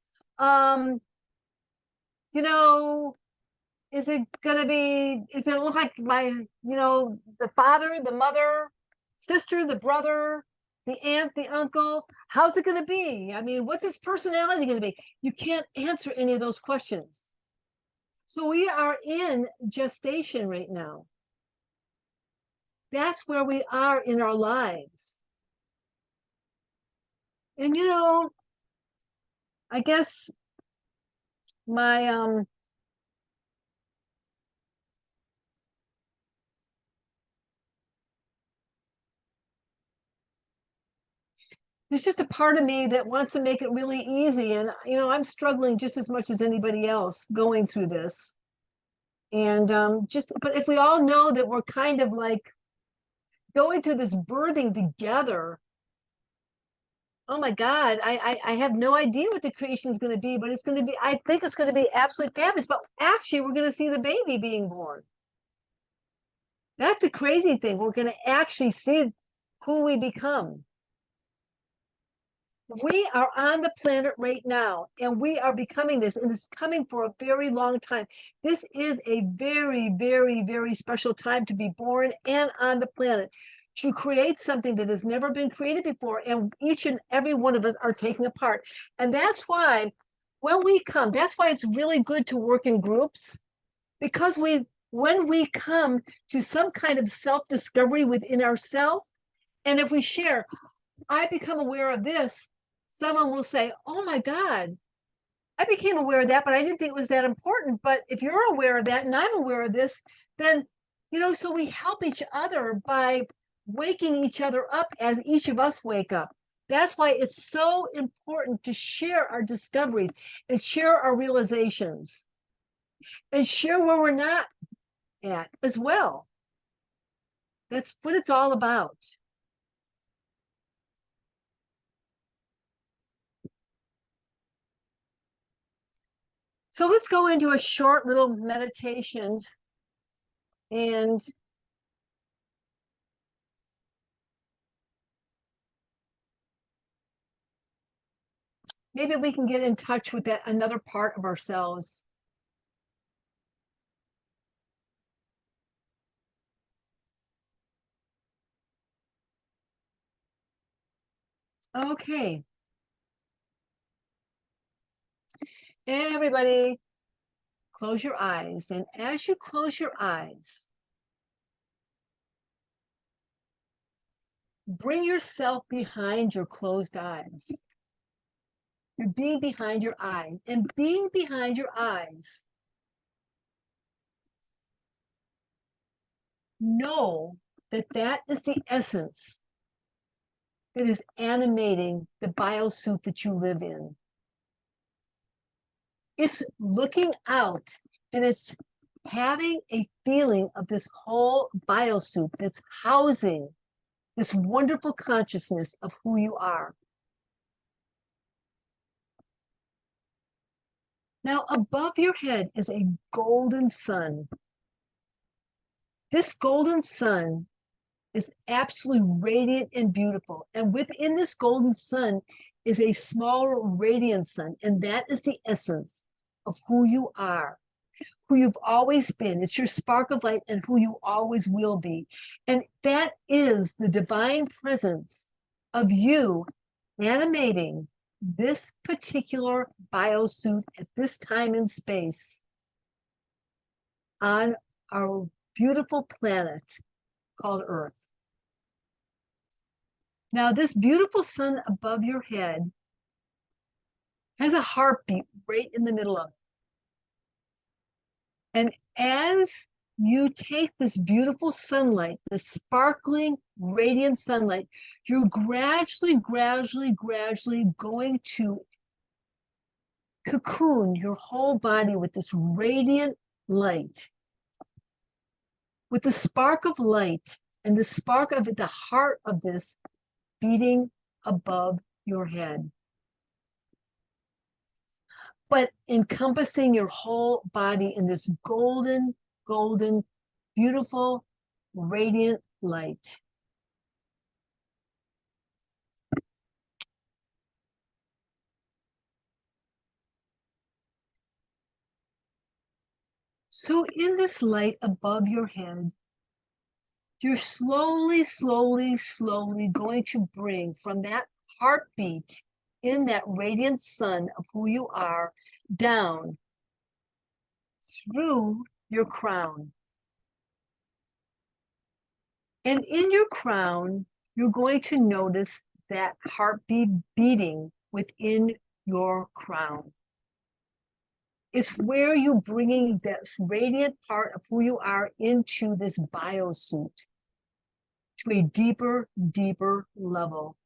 Is it going to look like the father, the mother, sister, the brother, the aunt, the uncle? How's it going to be? I mean, what's his personality going to be? You can't answer any of those questions. So we are in gestation right now. That's where we are in our lives. And I guess my there's just a part of me that wants to make it really easy, and I'm struggling just as much as anybody else going through this. And but if we all know that we're kind of like going through this birthing together. Oh my God, I have no idea what the creation is going to be, but it's going to be, I think it's going to be absolutely fabulous. But actually, we're going to see the baby being born. That's the crazy thing. We're going to actually see who we become. We are on the planet right now, and we are becoming this, and it's coming for a very long time. This is a very, very, very special time to be born and on the planet, to create something that has never been created before, and each and every one of us are taking a part. And that's why when we come, that's why it's really good to work in groups, because when we come to some kind of self-discovery within ourselves, and if we share, I become aware of this, someone will say, oh my God, I became aware of that, but I didn't think it was that important. But if you're aware of that and I'm aware of this, then, so we help each other by waking each other up as each of us wake up. That's why it's so important to share our discoveries and share our realizations and share where we're not at as well. That's what it's all about. So let's go into a short little meditation, and maybe we can get in touch with that another part of ourselves. Okay. Everybody, close your eyes. And as you close your eyes, bring yourself behind your closed eyes. You're being behind your eyes. And being behind your eyes, know that that is the essence that is animating the biosuit that you live in. It's looking out, and it's having a feeling of this whole biosuit that's housing this wonderful consciousness of who you are. Now, above your head is a golden sun. This golden sun is absolutely radiant and beautiful. And within this golden sun is a smaller radiant sun. And that is the essence of who you are, who you've always been. It's your spark of light and who you always will be. And that is the divine presence of you animating this particular biosuit at this time and space on our beautiful planet called Earth. Now, this beautiful sun above your head has a heartbeat right in the middle of it. And as you take this beautiful sunlight, this sparkling, radiant sunlight, you're gradually going to cocoon your whole body with this radiant light, with the spark of light and the spark of the heart of this beating above your head, but encompassing your whole body in this golden, beautiful, radiant light. So in this light above your head, you're slowly going to bring from that heartbeat in that radiant sun of who you are down through your crown. And in your crown, you're going to notice that heartbeat beating within your crown. It's where you're bringing this radiant part of who you are into this biosuit to a deeper level.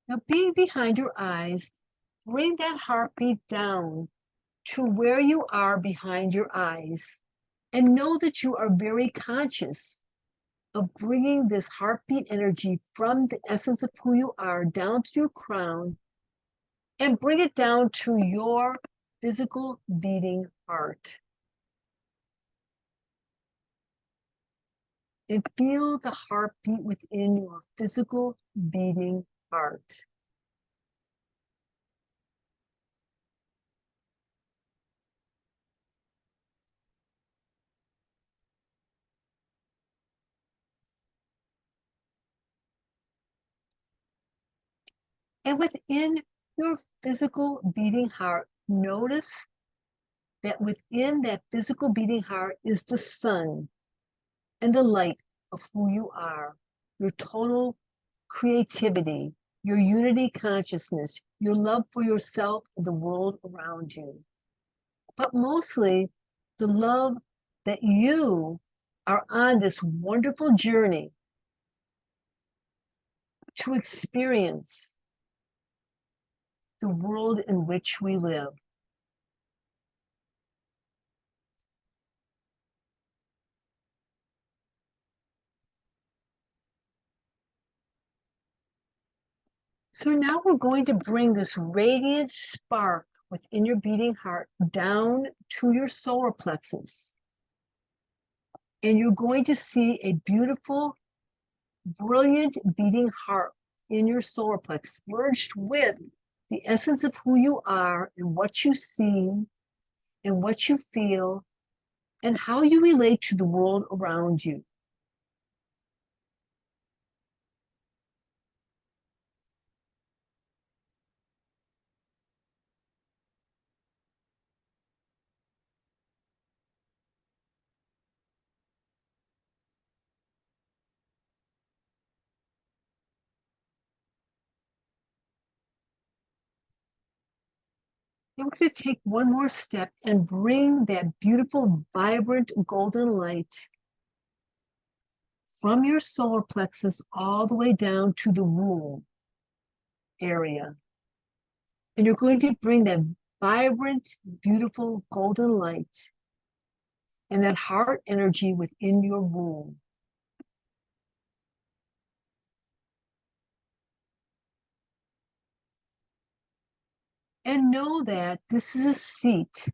Now, being behind your eyes, bring that heartbeat down to where you are behind your eyes, and know that you are very conscious of bringing this heartbeat energy from the essence of who you are down to your crown, and bring it down to your physical beating heart. And feel the heartbeat within your physical beating heart. And within your physical beating heart, notice that within that physical beating heart is the sun and the light of who you are, your total creativity, your unity consciousness, your love for yourself and the world around you. But mostly the love that you are on this wonderful journey to experience the world in which we live. So now we're going to bring this radiant spark within your beating heart down to your solar plexus. And you're going to see a beautiful, brilliant beating heart in your solar plexus, merged with the essence of who you are and what you see and what you feel and how you relate to the world around you. I'm going to take one more step and bring that beautiful, vibrant golden light from your solar plexus all the way down to the womb area. And you're going to bring that vibrant, beautiful golden light and that heart energy within your womb. And know that this is a seat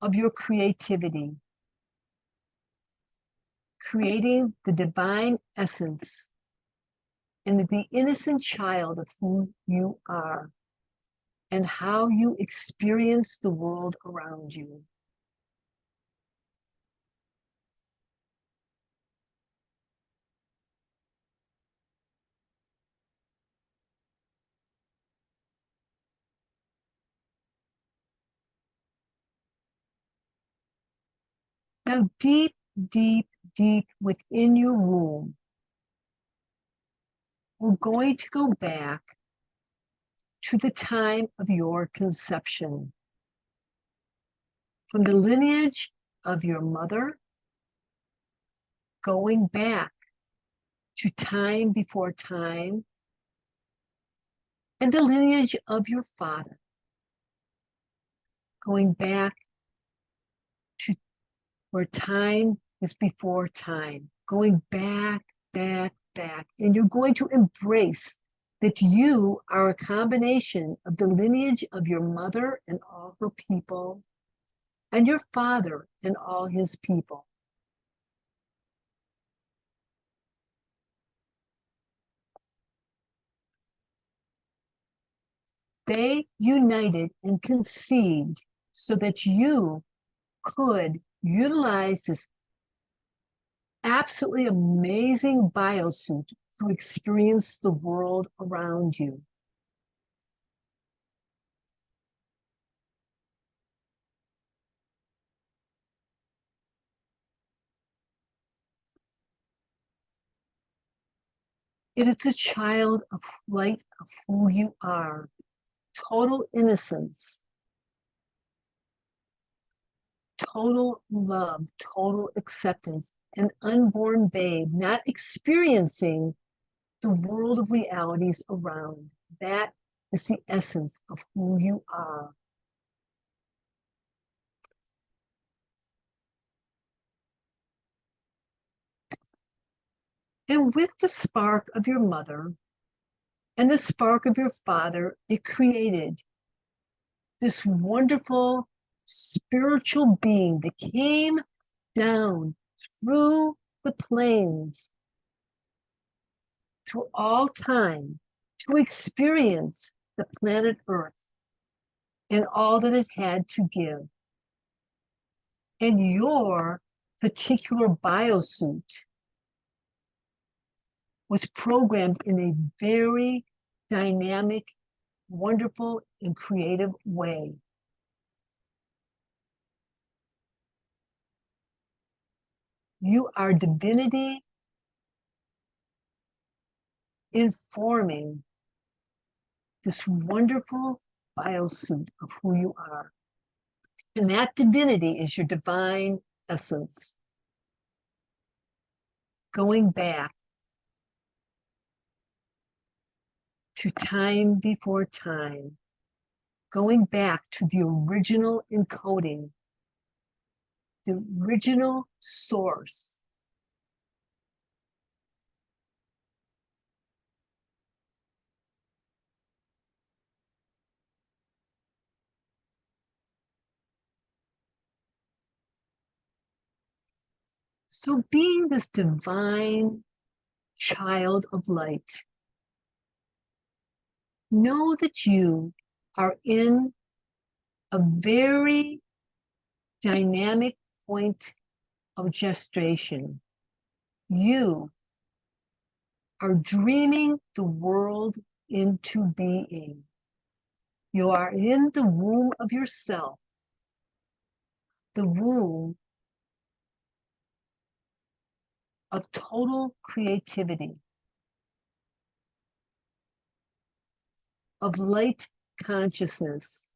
of your creativity, creating the divine essence and the innocent child of who you are and how you experience the world around you. Now, deep, deep, deep within your womb, we're going to go back to the time of your conception. From the lineage of your mother, going back to time before time, and the lineage of your father, going back to where time is before time, going back, back, back. And you're going to embrace that you are a combination of the lineage of your mother and all her people, and your father and all his people. They united and conceived so that you could utilize this absolutely amazing biosuit to experience the world around you. It is a child of light of who you are, total innocence, total love, total acceptance, an unborn babe, not experiencing the world of realities around. That is the essence of who you are. And with the spark of your mother and the spark of your father, it created this wonderful spiritual being that came down through the plains, through all time, to experience the planet Earth and all that it had to give. And your particular biosuit was programmed in a very dynamic, wonderful, and creative way. You are divinity informing this wonderful biosuit of who you are. And that divinity is your divine essence. Going back to time before time, going back to the original encoding, the original source. So being this divine child of light, know that you are in a very dynamic point of gestation. You are dreaming the world into being. You are in the womb of yourself, the womb of total creativity, of light consciousness.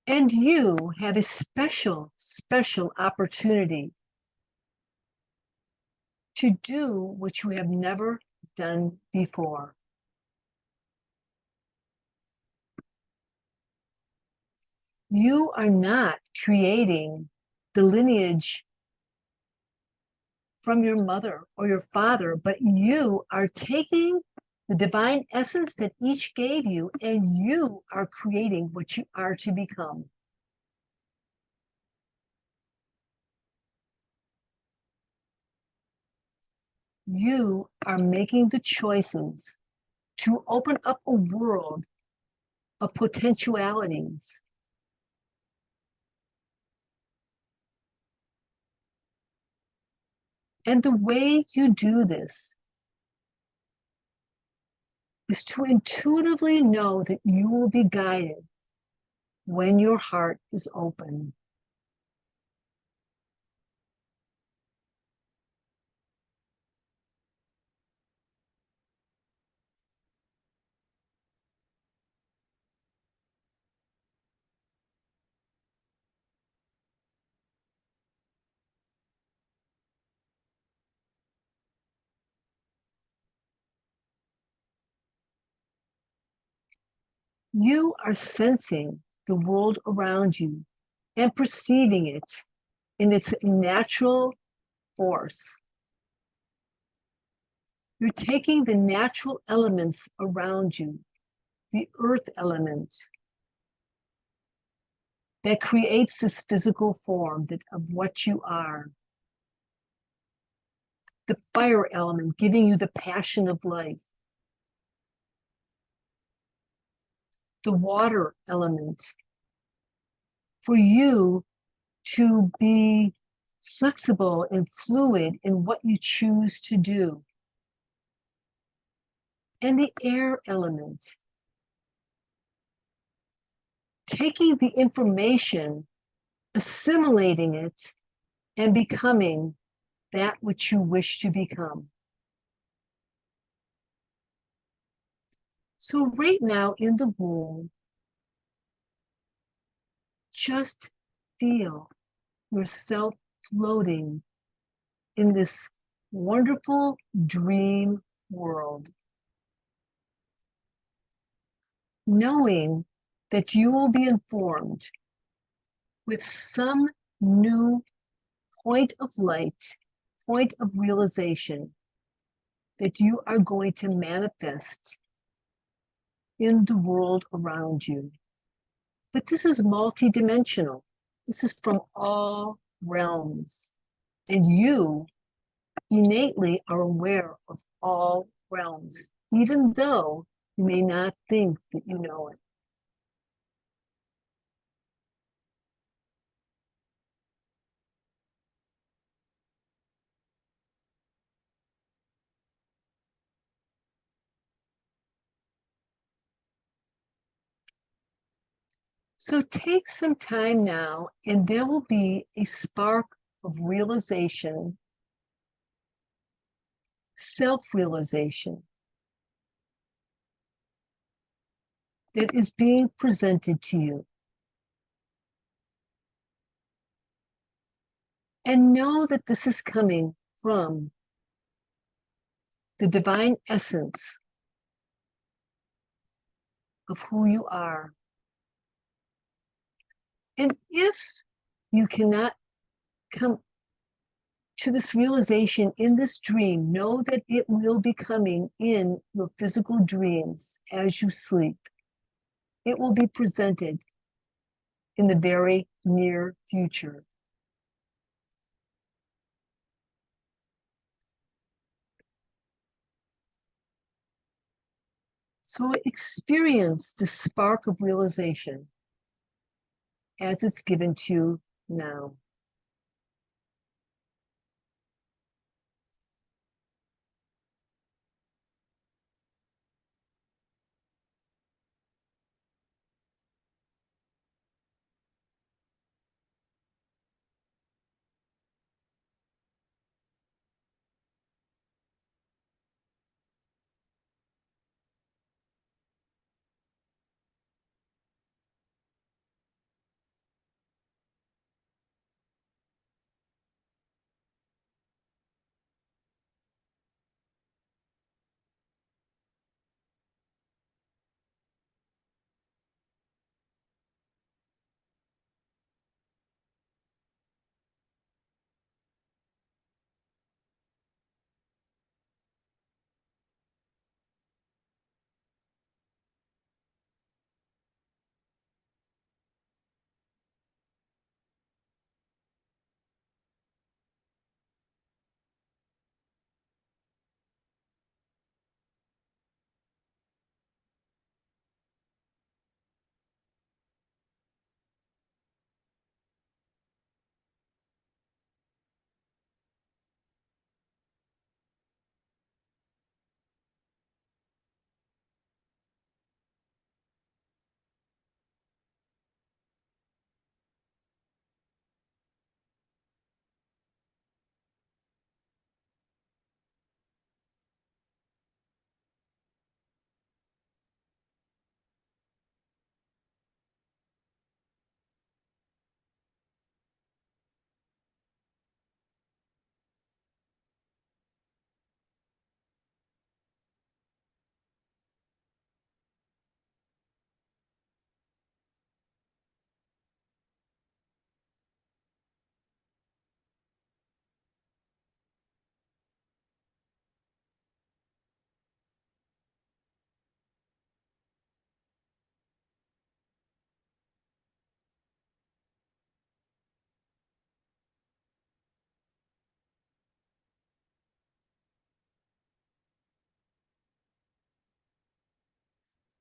And you have a special, special opportunity to do what you have never done before. You are not creating the lineage from your mother or your father, but you are taking the divine essence that each gave you, and you are creating what you are to become. You are making the choices to open up a world of potentialities. And the way you do this is to intuitively know that you will be guided when your heart is open. You are sensing the world around you and perceiving it in its natural force. You're taking the natural elements around you, the earth element that creates this physical form of what you are, the fire element giving you the passion of life, the water element for you to be flexible and fluid in what you choose to do, and the air element, taking the information, assimilating it, and becoming that which you wish to become. So right now in the womb, just feel yourself floating in this wonderful dream world, knowing that you will be informed with some new point of light, point of realization that you are going to manifest in the world around you. But this is multidimensional. This is from all realms. And you innately are aware of all realms, even though you may not think that you know it. So take some time now, and there will be a spark of realization, self-realization, that is being presented to you. And know that this is coming from the divine essence of who you are. And if you cannot come to this realization in this dream, know that it will be coming in your physical dreams as you sleep. It will be presented in the very near future. So experience the spark of realization as it's given to you now.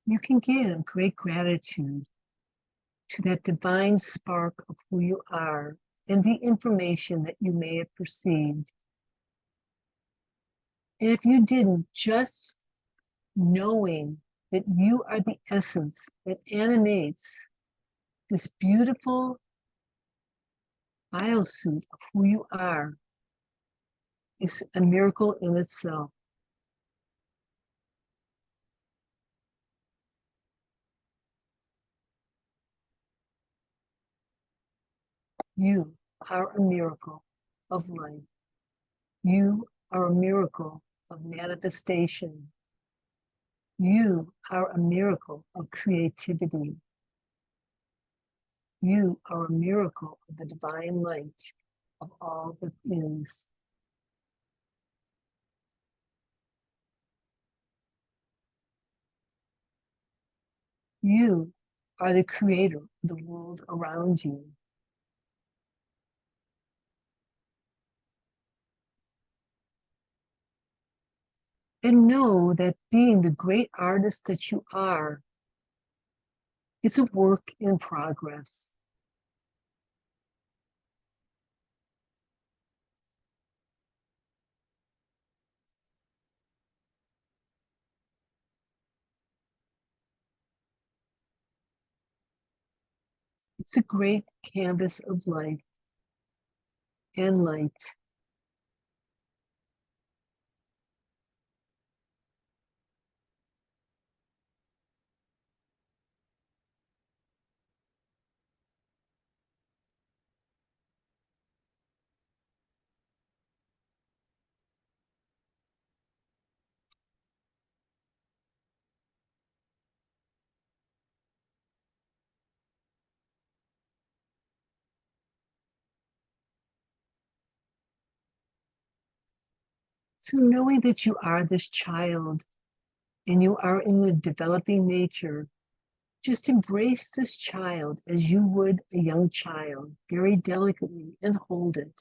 You can give great gratitude to that divine spark of who you are and the information that you may have perceived. And if you didn't, just knowing that you are the essence that animates this beautiful biosuit of who you are is a miracle in itself. You are a miracle of life. You are a miracle of manifestation. You are a miracle of creativity. You are a miracle of the divine light of all that is. You are the creator of the world around you. And know that being the great artist that you are, it's a work in progress. It's a great canvas of life and light. So knowing that you are this child and you are in the developing nature, just embrace this child as you would a young child, very delicately, and hold it.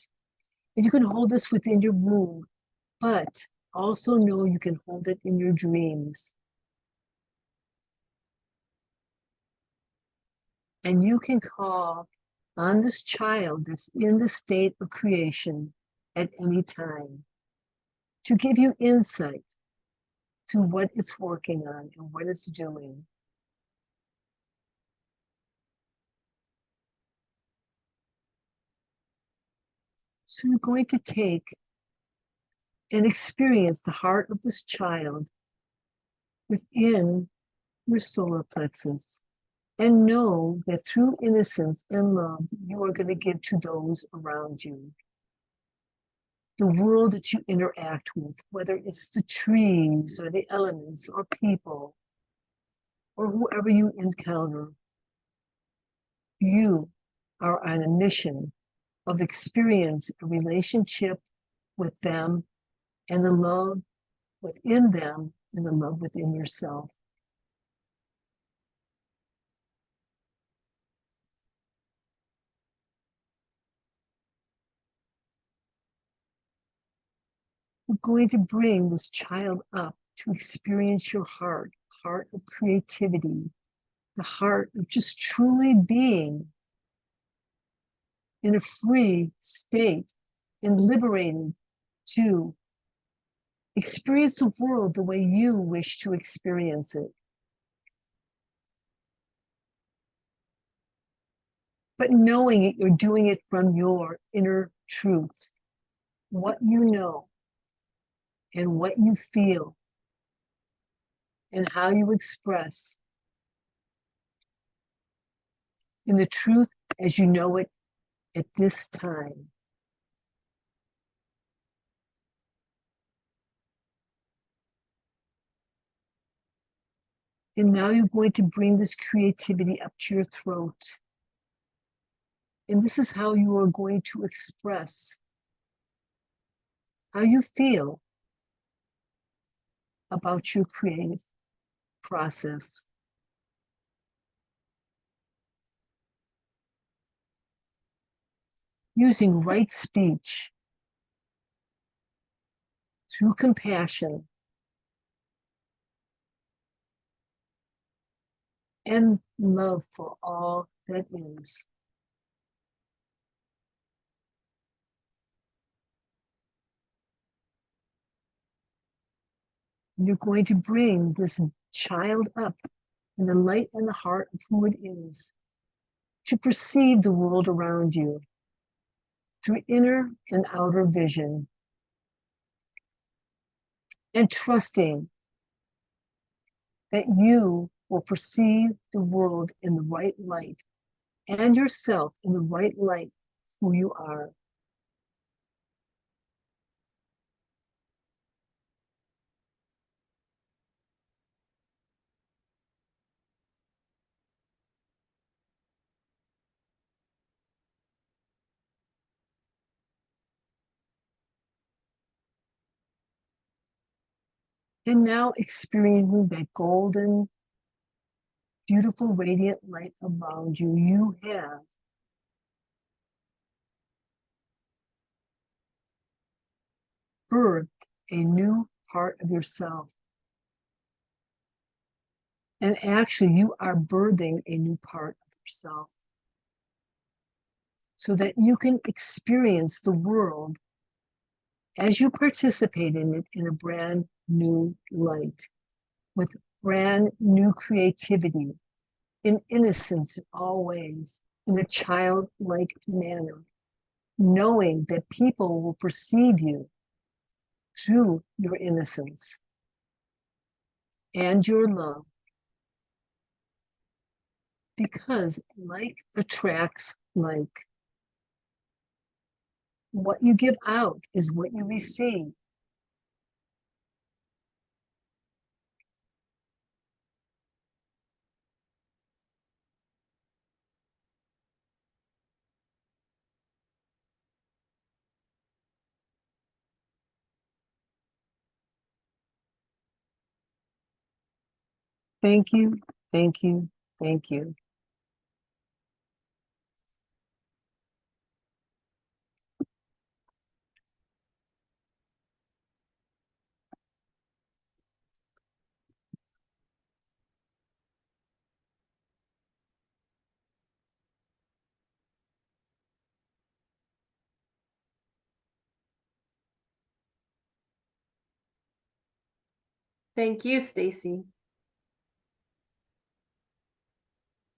And you can hold this within your womb, but also know you can hold it in your dreams. And you can call on this child that's in the state of creation at any time to give you insight to what it's working on and what it's doing. So you're going to take and experience the heart of this child within your solar plexus, and know that through innocence and love, you are going to give to those around you. The world that you interact with, whether it's the trees or the elements or people or whoever you encounter, you are on a mission of experience a relationship with them and the love within them and the love within yourself. We're going to bring this child up to experience your heart of creativity, the heart of just truly being in a free state and liberated to experience the world the way you wish to experience it. But knowing it, you're doing it from your inner truth, what you know and what you feel and how you express in the truth as you know it at this time. And now you're going to bring this creativity up to your throat. And this is how you are going to express how you feel about your creative process. Using right speech through compassion and love for all that is. And you're going to bring this child up in the light and the heart of who it is to perceive the world around you through inner and outer vision, and trusting that you will perceive the world in the right light and yourself in the right light who you are. And now experiencing that golden, beautiful, radiant light around you, you have birthed a new part of yourself. And actually, you are birthing a new part of yourself so that you can experience the world as you participate in it in a brand new light, with brand new creativity, in innocence in all ways, in a childlike manner, knowing that people will perceive you through your innocence and your love, because like attracts like. What you give out is what you receive. Thank you, thank you, thank you. Thank you, Stacy.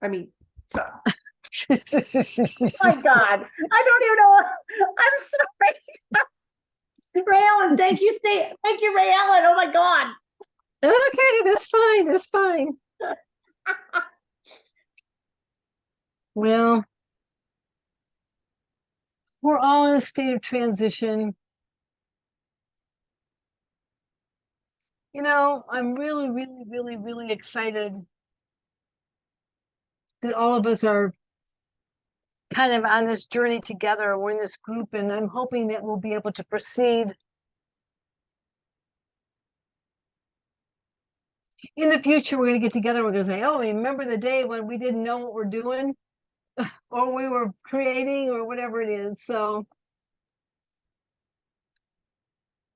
I mean, so, my God, I don't even know. I'm sorry. Ray Ellen, thank you, thank you, Ray Ellen. Oh my God. Okay, that's fine, that's fine. Well, we're all in a state of transition. You know, I'm really, really, really, really excited that all of us are kind of on this journey together. We're in this group, and I'm hoping that we'll be able to proceed in the future. We're going to get together. We're going to say, oh, remember the day when we didn't know what we're doing or we were creating or whatever it is. So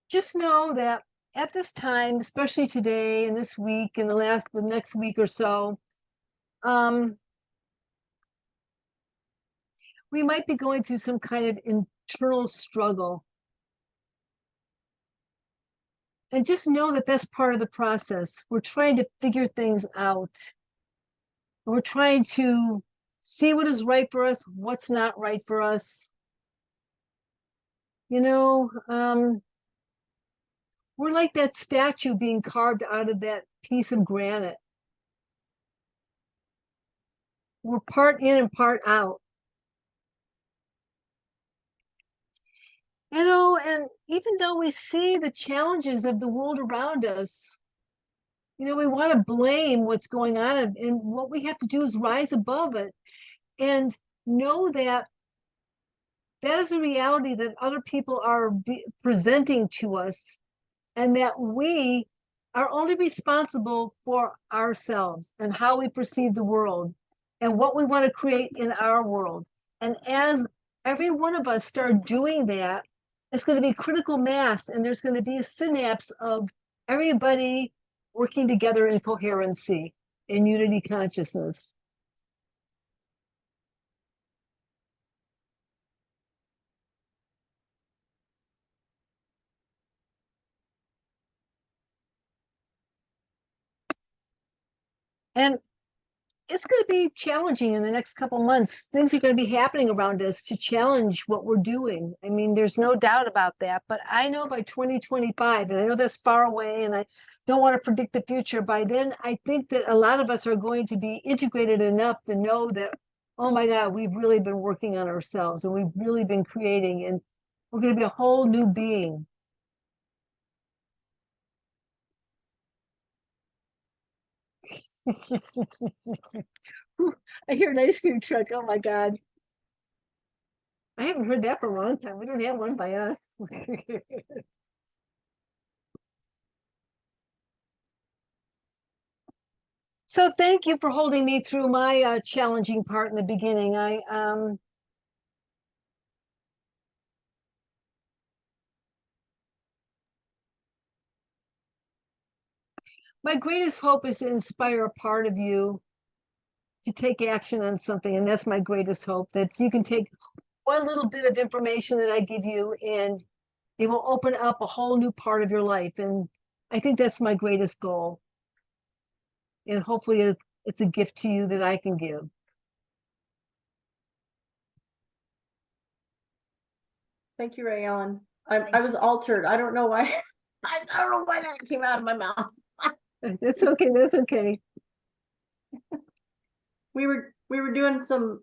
just know that at this time, especially today and this week and the next week or so, we might be going through some kind of internal struggle. And just know that that's part of the process. We're trying to figure things out. We're trying to see what is right for us, what's not right for us. You know, we're like that statue being carved out of that piece of granite. We're part in and part out. You know, and even though we see the challenges of the world around us, you know, we want to blame what's going on, and what we have to do is rise above it and know that that is a reality that other people are presenting to us, and that we are only responsible for ourselves and how we perceive the world and what we want to create in our world. And as every one of us start doing that, it's going to be critical mass, and there's going to be a synapse of everybody working together in coherency, in unity consciousness. And it's going to be challenging in the next couple months. Things are going to be happening around us to challenge what we're doing. I mean, there's no doubt about that. But I know by 2025, and I know that's far away, and I don't want to predict the future. By then, I think that a lot of us are going to be integrated enough to know that, oh my God, we've really been working on ourselves and we've really been creating, and we're going to be a whole new being. I hear an ice cream truck. Oh my God. I haven't heard that for a long time. We don't have one by us. So thank you for holding me through my challenging part in the beginning. My greatest hope is to inspire a part of you to take action on something, and that's my greatest hope, that you can take one little bit of information that I give you and it will open up a whole new part of your life. And I think that's my greatest goal. And hopefully it's a gift to you that I can give. Thank you, Ray Ellen. I was altered. I don't know why. I don't know why that came out of my mouth. That's okay. That's okay. We were doing some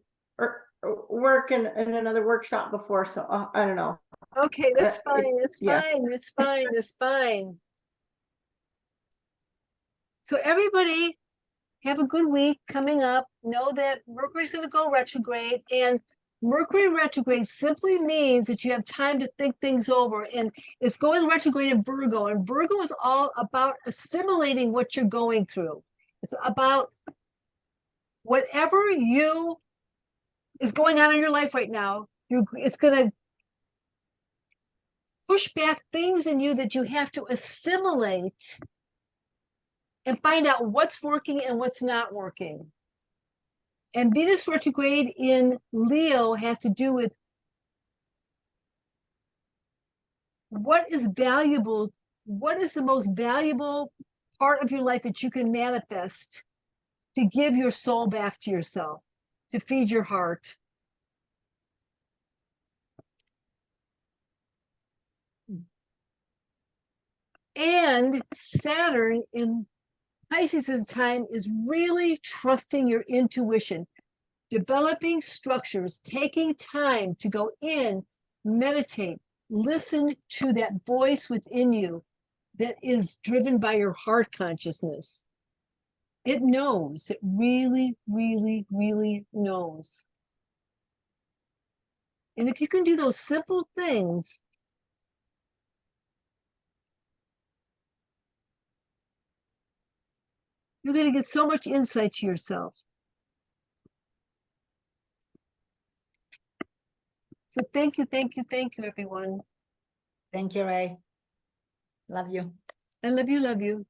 work in another workshop before, so I don't know. Okay, that's fine. That's yeah. fine. That's fine. That's fine. So everybody have a good week coming up. Know that Mercury's going to go retrograde, and Mercury retrograde simply means that you have time to think things over, and it's going retrograde in Virgo, and Virgo is all about assimilating what you're going through. It's about whatever is going on in your life right now. It's going to push back things in you that you have to assimilate and find out what's working and what's not working. And Venus retrograde in Leo has to do with what is valuable, what is the most valuable part of your life that you can manifest to give your soul back to yourself, to feed your heart. And Saturn in Pisces' time is really trusting your intuition, developing structures, taking time to go in, meditate, listen to that voice within you that is driven by your heart consciousness. It knows, it really, really, really knows. And if you can do those simple things, you're going to get so much insight to yourself. So thank you, everyone. Thank you, Ray. Love you. I love you, love you.